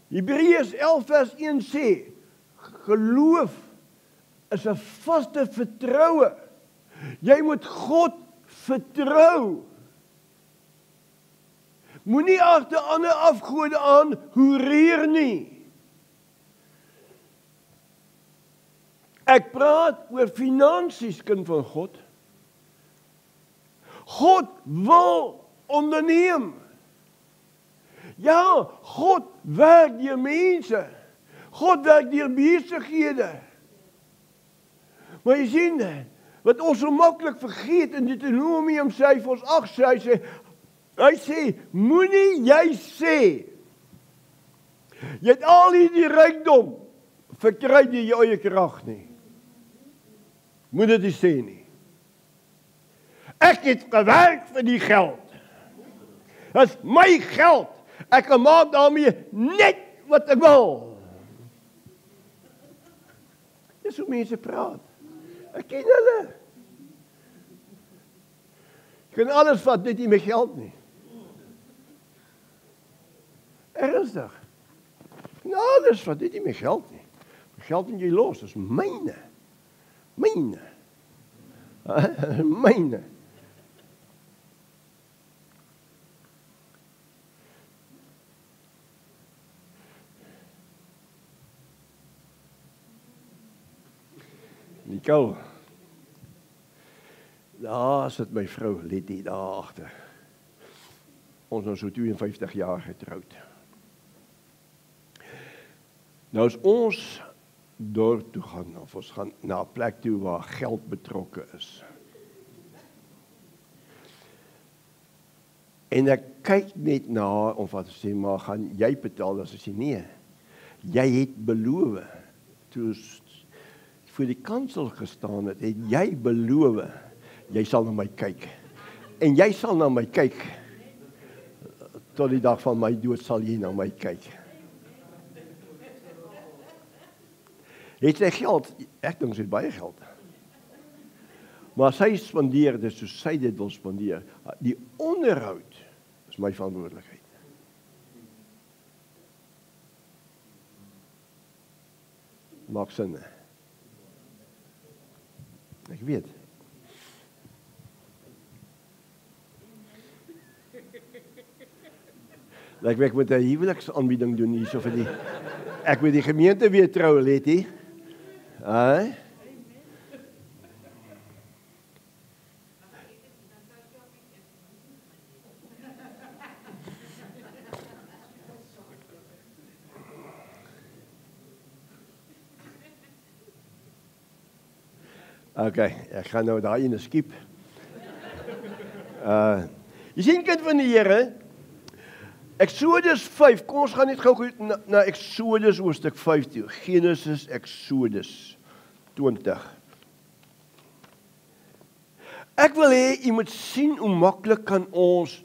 Hebreërs 11 vers 1 sê, geloof is 'n vaste vertroue. Jy moet God vertrou. Moenie agter ander afgode aan hoereer nie. Ek praat oor finansies, kind van God. God wil onderneem. Ja, God werk deur mense. God werk deur besighede. Maar jy sien, wat ons so maklik vergeet in Deuteronomium sê hy vir ons 8 hy sê, moenie jy sê, jy het al hierdie rykdom, verkry jy jou eie krag nie. Moet dit nie sê nie. Ek het gewerk vir die geld. Dit is my geld. Ek kan maak daarmee net wat ek wil. Dis hoe mense praat. Ek ken hulle. Jy kan alles vat, net nie my geld nie. Ernstig. Jy kan alles vat, net nie my geld nie. My geld moet jy los, dis myne. Myne. Myne. Nicole, daar sit my vrou Letty daar agter. Ons is so 52 jaar getroud. Nou as ons dorp toe gaan, of ons gaan na 'n plek toe waar geld betrokke is. En ek kyk net na haar, of wat sê, maar gaan jy betaal? As sy sê nee, jy het beloof, toe voor die kansel gestaan het jy beloof, jy sal na my kyk. En jy sal na my kyk. Tot die dag van my dood sal jy na my kyk. Het sy geld? Ek dink sy het baie geld. Maar sy spandeer dit soos sy dit wil spandeer. Die onderhoud is my verantwoordelikheid. Maak sin. Ek weet. Ek moet 'n huweliksaanbieding doen hierso vir die. Ek moet die gemeente weer trou, Letty. Okay, ek gaan nou daai ene skiep. Jy sien, kind van die Here, Exodus 5, kom ons gaan net gou na Exodus hoofstuk 5 toe. Genesis, Exodus 20. Ek wil hê jy moet sien hoe maklik kan ons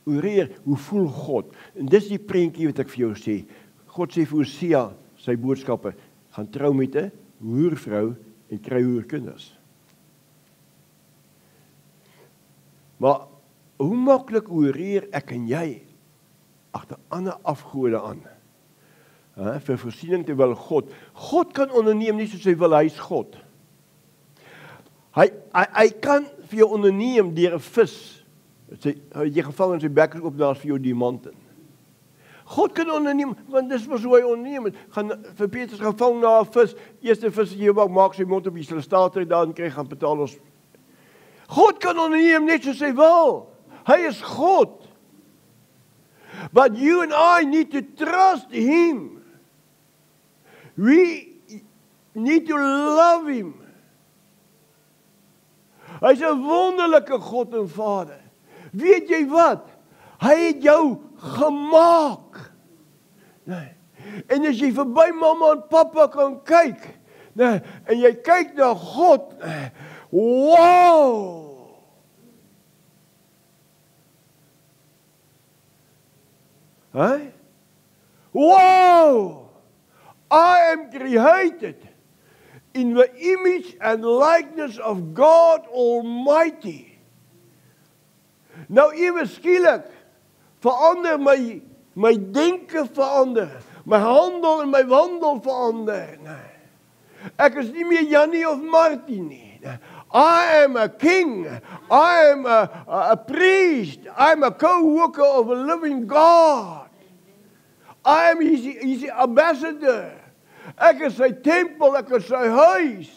oreer, hoe voel God. En dis die prentjie wat ek vir jou sê. God sê vir Hosea, sy boodskappe, gaan trou met 'n hoervrou en kry hoerkinders. Maar hoe maklik oreer ek en jy agter ander afgode aan. Vir voorsiening terwyl God kan onderneem nie soos hy wil, hy is God. Hy kan vir jou onderneem deur 'n vis. Jy gevang in sy bek op, daar is vir jou diamant in. God kan onderneem, want dis wat hy onderneem het. Gaan vir Petrus gevang na 'n vis, eerste vis jy maak sy mond op die staat dan kry gaan betaal ons. God kan onderneem net soos hy wil. Hy is God. But you and I need to trust him. We need to love him. Hy is 'n wonderlike God en Vader. Weet jy wat? Hy het jou gemaak. Nee. En as jy verby mamma en pappa kan kyk, nee, en jy kyk na God, wow! Hey? Wow! I am created in the image and likeness of God Almighty. Nou ewe skielik verander my denke verander, my handel en my wandel verander. Nee. Ek is nie meer Jannie of Martie nie. Nee. I am a king. I am a priest. I am a co-worker of a living God. I am his ambassador. Ek is sy tempel, ek is sy huis.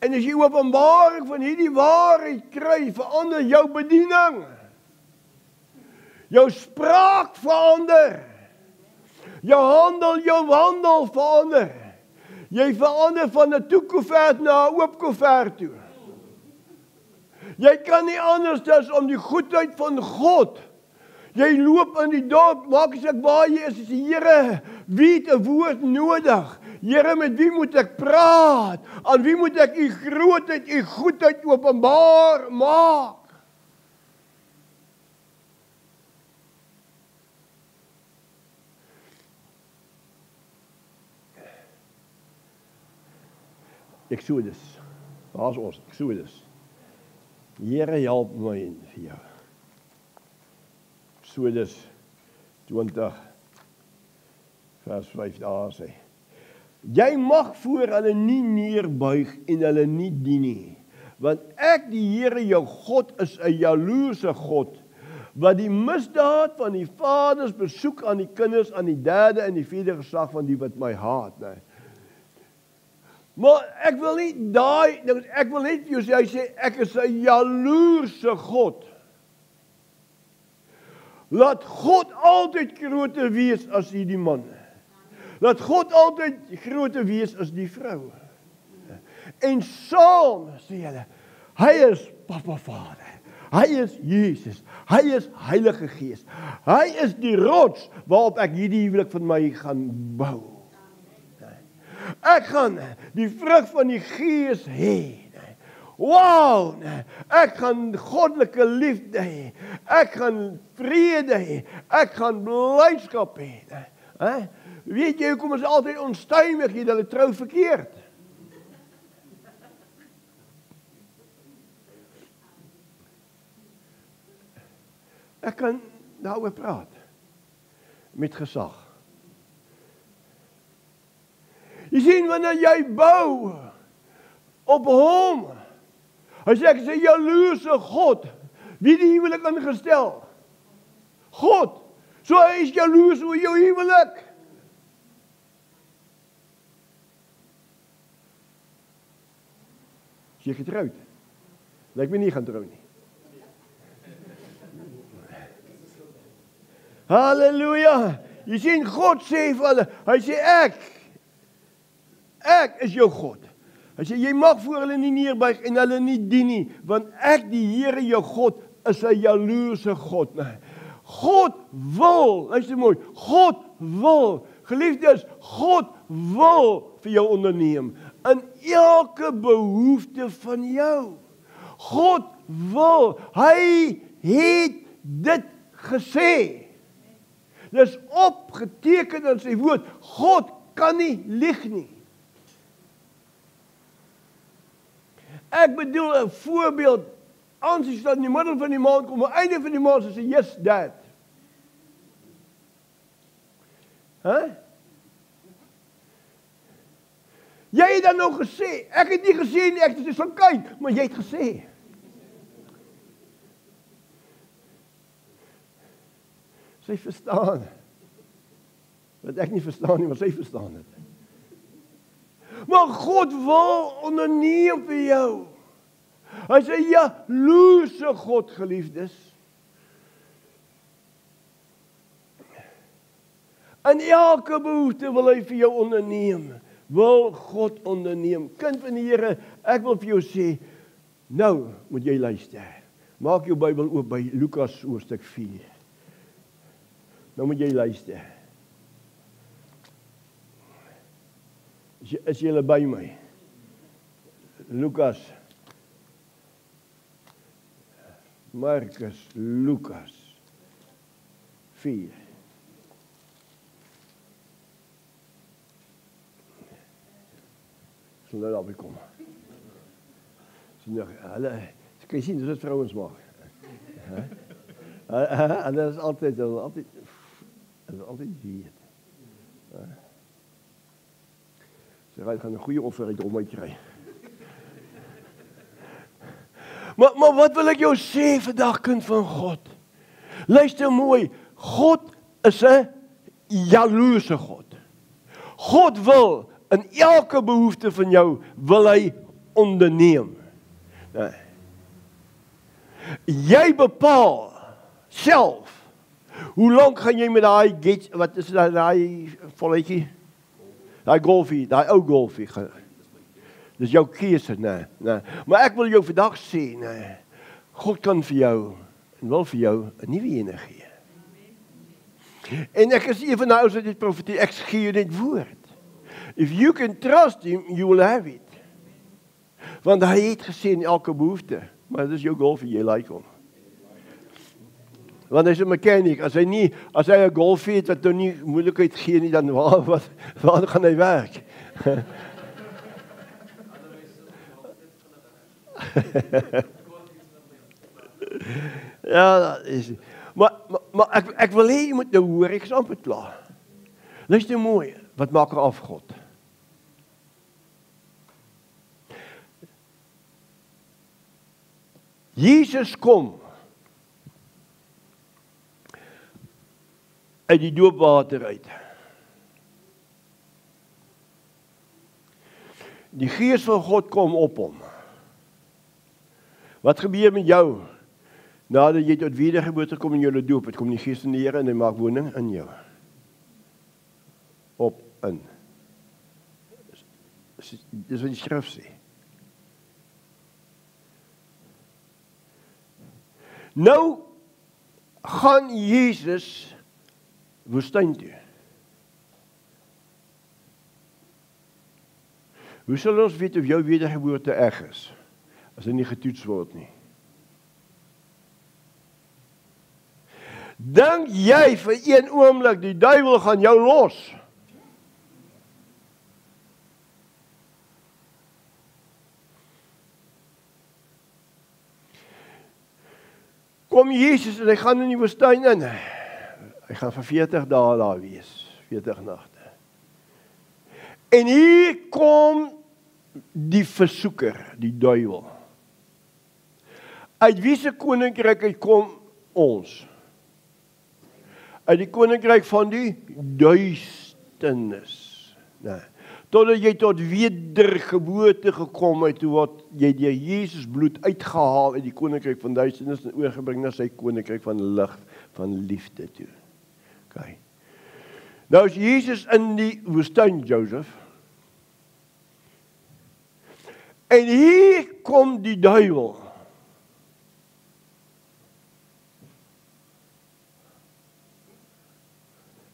En as jy openbaring van hierdie waarheid kry, verander jou bediening. Jou spraak verander. Jou handel, jou wandel verander. Jy verander van 'n toekoevert na 'n oop koevert toe. Jy kan nie anders as om die goedheid van God. Jy loop in die dorp, maak as ek waar jy is, die Here, wie het 'n woord nodig? Here, met wie moet ek praat? Aan wie moet ek u grootheid, u goedheid openbaar maak? Exodus. Daar's ons, Exodus. Here, help my in vir jou. Exodus 20 vers 5 daar sê. Jy mag voor hulle nie neerbuig en hulle nie dien nie, want ek die Here jou God is 'n jaloerse God, wat die misdaad van die vaders besoek aan die kinders, aan die derde en die vierde geslag van die wat my haat. Nee. Maar ek wil nie ek wil net vir jou sê, hy sê ek is 'n jaloerse God. Laat God altyd groter wees as hierdie man. Laat God altyd groter wees as die vrou. En saam sê hulle, hy is Papa Vader. Hy is Jesus. Hy is Heilige Gees. Hy is die rots waarop ek hierdie huwelik van my gaan bou. Ek gaan die vrug van die Gees hê. Wow, ek gaan goddelike liefde hê. Ek gaan vrede hê. Ek gaan blydskap hê. Weet jy hoekom is altyd onstuimig hier, hulle trou verkeerd? Ek kan daaroor praat met gesag. Jy sien, wanneer jy bou op hom, hy sê ek is 'n jaloerse God, wie die huwelik ingestel? God, so hy is jaloers oor jou huwelik. Is jy getroud? Lyk my nie gaan trou nie. Halleluja! Jy sien, God sê vir hulle, hy sê ek is jou God. Hy sê, jy mag voor hulle nie neerbuig en hulle nie dien nie, want ek, die Here jou God, is 'n jaloerse God. God wil, luister mooi, God wil, geliefdes, God wil vir jou onderneem, in elke behoefte van jou. God wil, hy het dit gesê. Dis opgeteken in sy woord, God kan nie lieg nie. Ek bedoel 'n voorbeeld, as jy in die middel van die maand kom, aan die einde van die maand sê, yes, dad. Jy het dan nou gesê, ek het nie gesê nie, ek het gesê, kyk, maar jy het gesê. Sy verstaan. Wat ek nie verstaan nie, maar sy verstaan dit. Maar God wil onderneem vir jou. Hy sê, jaloerse God, geliefdes. In elke behoefte wil hy vir jou onderneem. Wil God onderneem. Kind van die Here, ek wil vir jou sê, nou moet jy luister. Maak jou Bybel oop by Lukas hoofstuk 4. Nou moet jy luister. Is julle by my? Lukas. Markus, Lukas 4. Sal nou daarby kom. Hulle, kan jy sien, dis wat vrouens maak. En dat is altyd weet. Sy gaan 'n goeie offer uit hom uitkry. Maar wat wil ek jou sê vandag, kind van God? Luister mooi, God is 'n jaloerse God. God wil in elke behoefte van jou, wil hy onderneem. Nee. Jy bepaal self, hoe lank gaan jy met daai wat is daai volletjie? Daai golfie, daai ou golfie. Dis jou keuse, nee. Maar ek wil jou vandag sê, nee. God kan vir jou en wil vir jou 'n nuwe ene gee. En ek is een van die ouens wat dit profeteer, ek gee jou dit woord. If you can trust him, you will have it. Want hy het gesê in elke behoefte, maar dit is jou golfie, jy like hom. Want hy is 'n mechanic, as hy 'n golfie het wat nou nie moeilikheid gee nie, dan waar gaan hy werk? Ja, dat is. Maar ek wil hê jy moet nou hoor, ek is amper klaar. Luister mooi, wat maak er af God? Jesus kom uit die doopwater uit. Die Gees van God kom op hom. Wat gebeur met jou? Nadat jy tot wedergeboorte kom in jou doop, het kom die Gees van die Here en hy maak woning in jou. Op in. Dis wat die skrif sê. Nou gaan Jesus woestyn toe. Hoe sal ons weet of jou wedergeboorte reg is, as dit nie getoets word nie? Dink jy vir een oomblik die duiwel gaan jou los? Kom Jesus en hy gaan in die woestyn in. Hy gaan vir 40 dae daar wees, 40 nagte. En hier kom die versoeker, die duiwel. Uit wie se koninkryk uit kom ons? Uit die koninkryk van die duisternis. Nee. Totdat jy tot wedergeboorte gekom het, toe word jy deur Jesus bloed uitgehaal uit die koninkryk van duisternis en oorgebring na sy koninkryk van lig, van liefde toe. Okay. Nou is Jesus in die woestyn, Joseph. En hier kom die duiwel.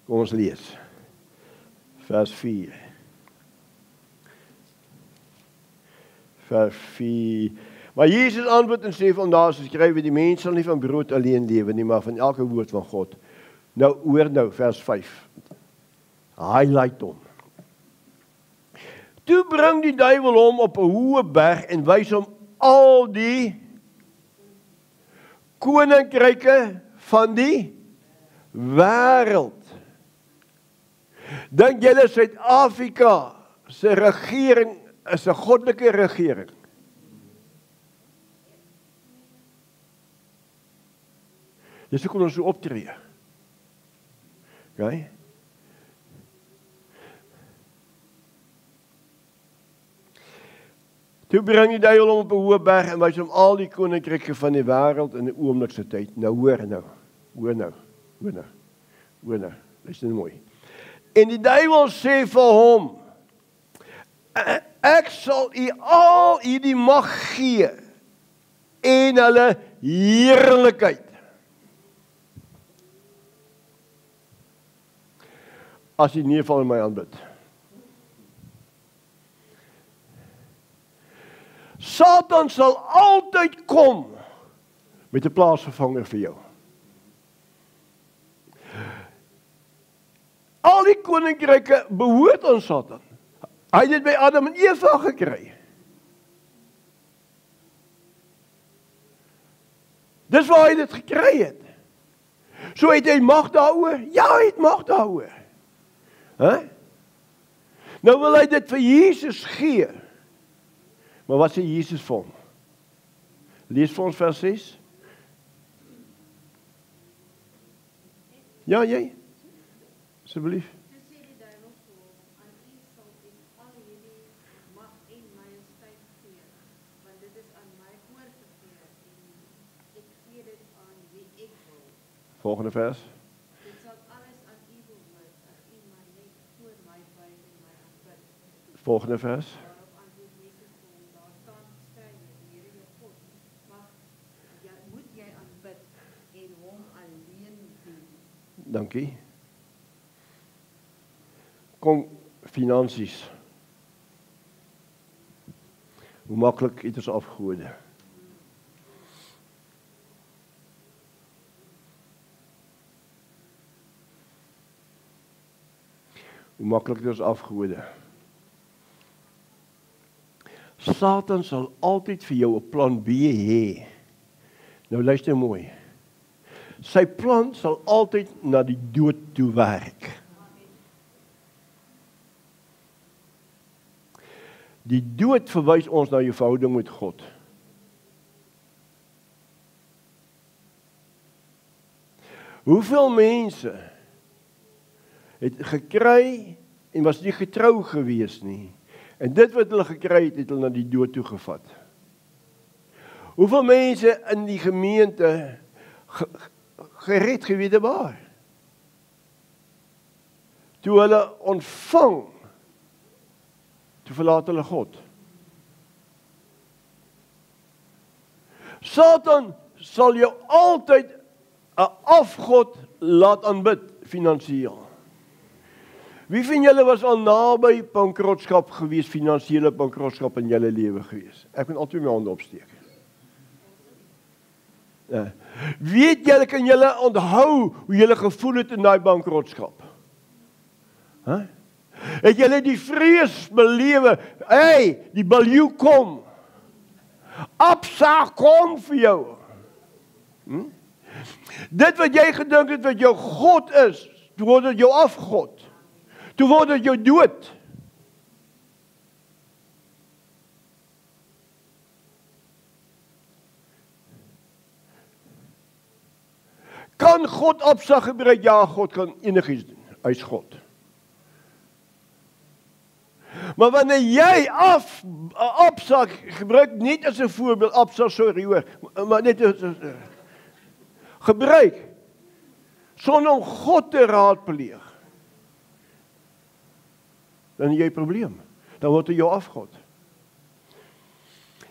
Kom ons lees. Vers 4. Vers 4. Maar Jesus antwoord en sê van daar is geskrywe, die mens sal nie van brood alleen lewe nie, maar van elke woord van God. Nou, hoor nou, vers 5. Highlight hom. Toe bring die duiwel hom op 'n hoë berg en wys hom al die koninkryke van die wêreld. Dink julle Suid-Afrika se regering is 'n goddelike regering? Dis hoekom ons so optree. Okay? Toe bring die duiwel hom op 'n hoë berg en wys hom al die koninkryke van die wêreld in 'n oomblik se tyd. Nou hoor nou. Luister nou mooi. En die duiwel sê vir hom: Ek sal u al hierdie mag gee en hulle heerlikheid. As u nie van my aanbid. Satan sal altyd kom met 'n plaasvervanger vir jou. Al die koninkryke behoort aan Satan. Hy het dit by Adam en Eva gekry. Dis waar hy dit gekry het. So het hy mag daaroor? Ja, hy het mag daaroor. Nou wil hy dit vir Jesus gee. Maar wat sê Jesus vir hom? Lees vir ons vers 6. Ja, jy? Asseblief. Toe sê die duiwel vir hom: Aan u sal ek al hierdie mag en majesteit gee, want dit is aan my oorgegee en ek gee dit aan wie ek wil. Volgende vers. Dit sal alles aan u behoort, as u maar net voor my buig en my aanbid. Volgende vers. Daarop antwoord Jesus vir hom: Daar staan geskrywe, die Here jou God moet jy aanbid en hom alleen dien. Dankie. Kom, finansies. Hoe maklik het ons afgode? Hoe maklik het ons afgode? Satan sal altyd vir jou 'n plan B hê. Nou luister mooi. Sy plan sal altyd na die dood toe werk. Die dood verwys ons na jou verhouding met God. Hoeveel mense het gekry en was nie getrou gewees nie. En dit wat hulle gekry het, het hulle na die dood toe gevat. Hoeveel mense in die gemeente gered gewede waar? Toe hulle ontvang, toe verlaat hulle God. Satan sal jou altyd 'n afgod laat aanbid finansiëel. Wie van julle was al naby bankrotskap gewees, finansiële bankrotskap in julle lewe gewees? Ek kan altyd my hande opsteek. Ja. Weet julle, kan julle onthou hoe julle gevoel het in daai bankrotskap? Het julle die vrees belewe? Die baljoe kom. Absa kom vir jou. Dit wat jy gedink het wat jou God is, toe word dit jou afgod. Toe word dit jou dood. Kan God Absa gebruik? Ja, God kan enigiets doen. Hy is God. Maar wanneer jy Absa gebruik, net as 'n voorbeeld, Absa, sorry hoor, maar net gebruik, sonder om God te raadpleeg, dan het jy 'n probleem. Dan word hy jou afgod.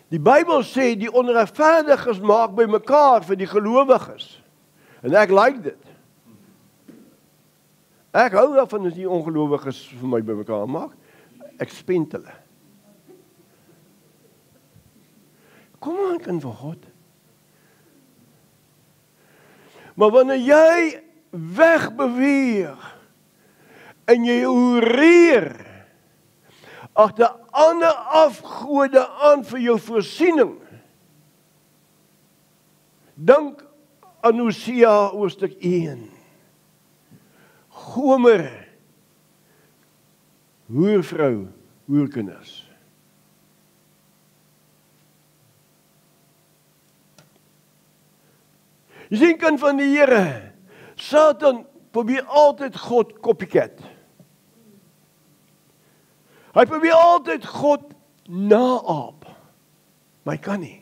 Die Bybel sê die onregverdiges maak by mekaar vir die gelowiges. En ek like dit. Ek hou daarvan as die ongelowiges vir my by mekaar maak. Ek spend hulle. Kom aan, kind van God. Maar wanneer jy wegbeweeg en jy hoereer agter ander afgode aan vir jou voorsiening, dink aan Hosea hoofstuk 1. Gomer, hoervrou, hoerkinders. Jy sien, kind van die Here, Satan probeer altyd God copycat. Hy probeer altyd God naap. Maar hy kan nie.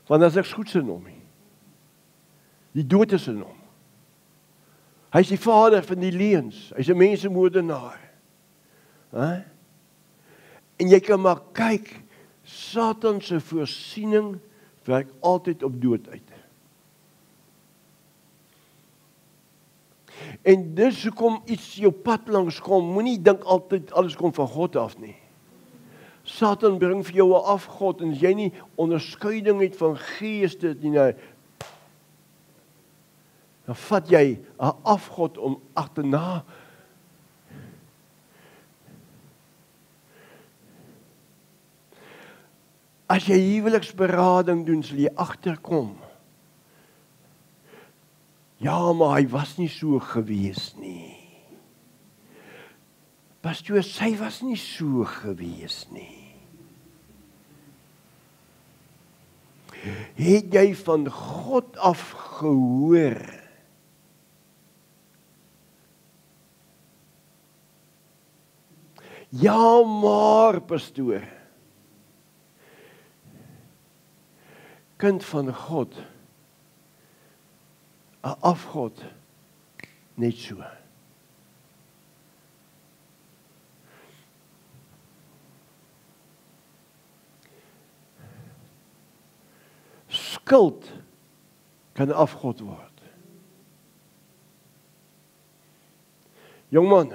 Want as ek goed in hom nie. Die dood is in hom. Hy is die vader van die leuns. Hy is 'n mensemoordenaar. En jy kan maar kyk, Satan se voorsiening werk altyd op dood uit. En dis hoekom iets jou pad langs kom, moenie dink altyd alles kom van God af nie. Satan bring vir jou 'n afgod, en as jy nie onderskeiding het van geeste nie, dan vat jy 'n afgod om agterna. As jy huweliksberading doen, sal jy agterkom. Ja, maar hy was nie so gewees nie. Pastoor, sy was nie so gewees nie. Het jy van God af gehoor? Ja, maar, pastoor. Kind van God, 'n afgod, net so. Skuld kan 'n afgod word. Jongman,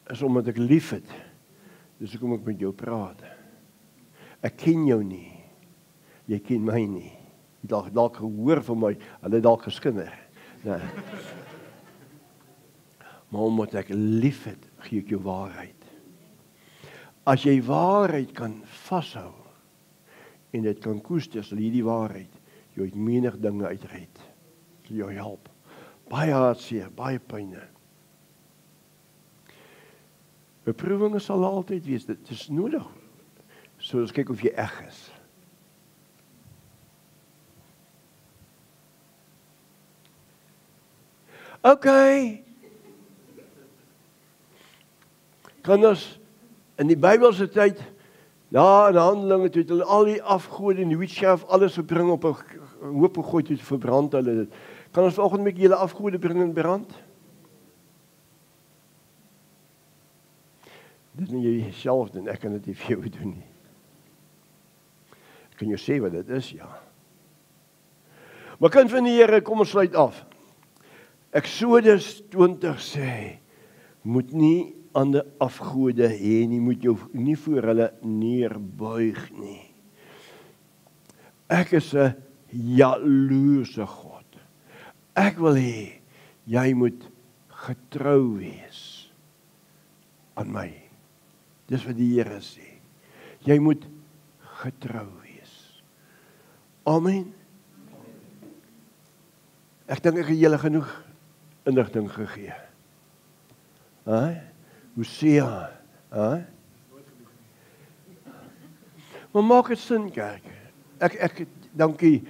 is omdat ek lief het, dis hoekom ek met jou praat. Ek ken jou nie, jy ken my nie. Jy het dalk gehoor van my, hulle dalk geskinder. Nee. Maar omdat ek lief het, gee ek jou waarheid. As jy waarheid kan vashou, en dit kan koester, sal hierdie waarheid jou uit menig dinge uitred. Sal jou help. Baie hartseer, baie pyne. Beproewinge sal altyd wees, dit is nodig. So ons kyk of jy eg is. Okay. Kan ons in die Bybelse tyd, ja, in Handelinge toe het hulle al die afgode en die witchcraft alles verbring op 'n hoop gegooi toe verbrand hulle dit. Kan ons vanoggend met julle afgode bring en brand? Dit moet jy self doen, ek kan dit nie vir jou doen nie. Ek kan jou sê wat dit is, ja. Maar kind van die Here, kom ons sluit af. Eksodus 20 sê, moet nie ander afgode hê nie, moet jou nie voor hulle neerbuig nie. Ek is 'n jaloerse God. Ek wil hê, jy moet getrou wees aan my. Dis wat die Here sê. Jy moet getrou wees. Amen. Ek dink ek het julle genoeg inligting gegee. Hosea, maar maak dit sin, kerk. Dankie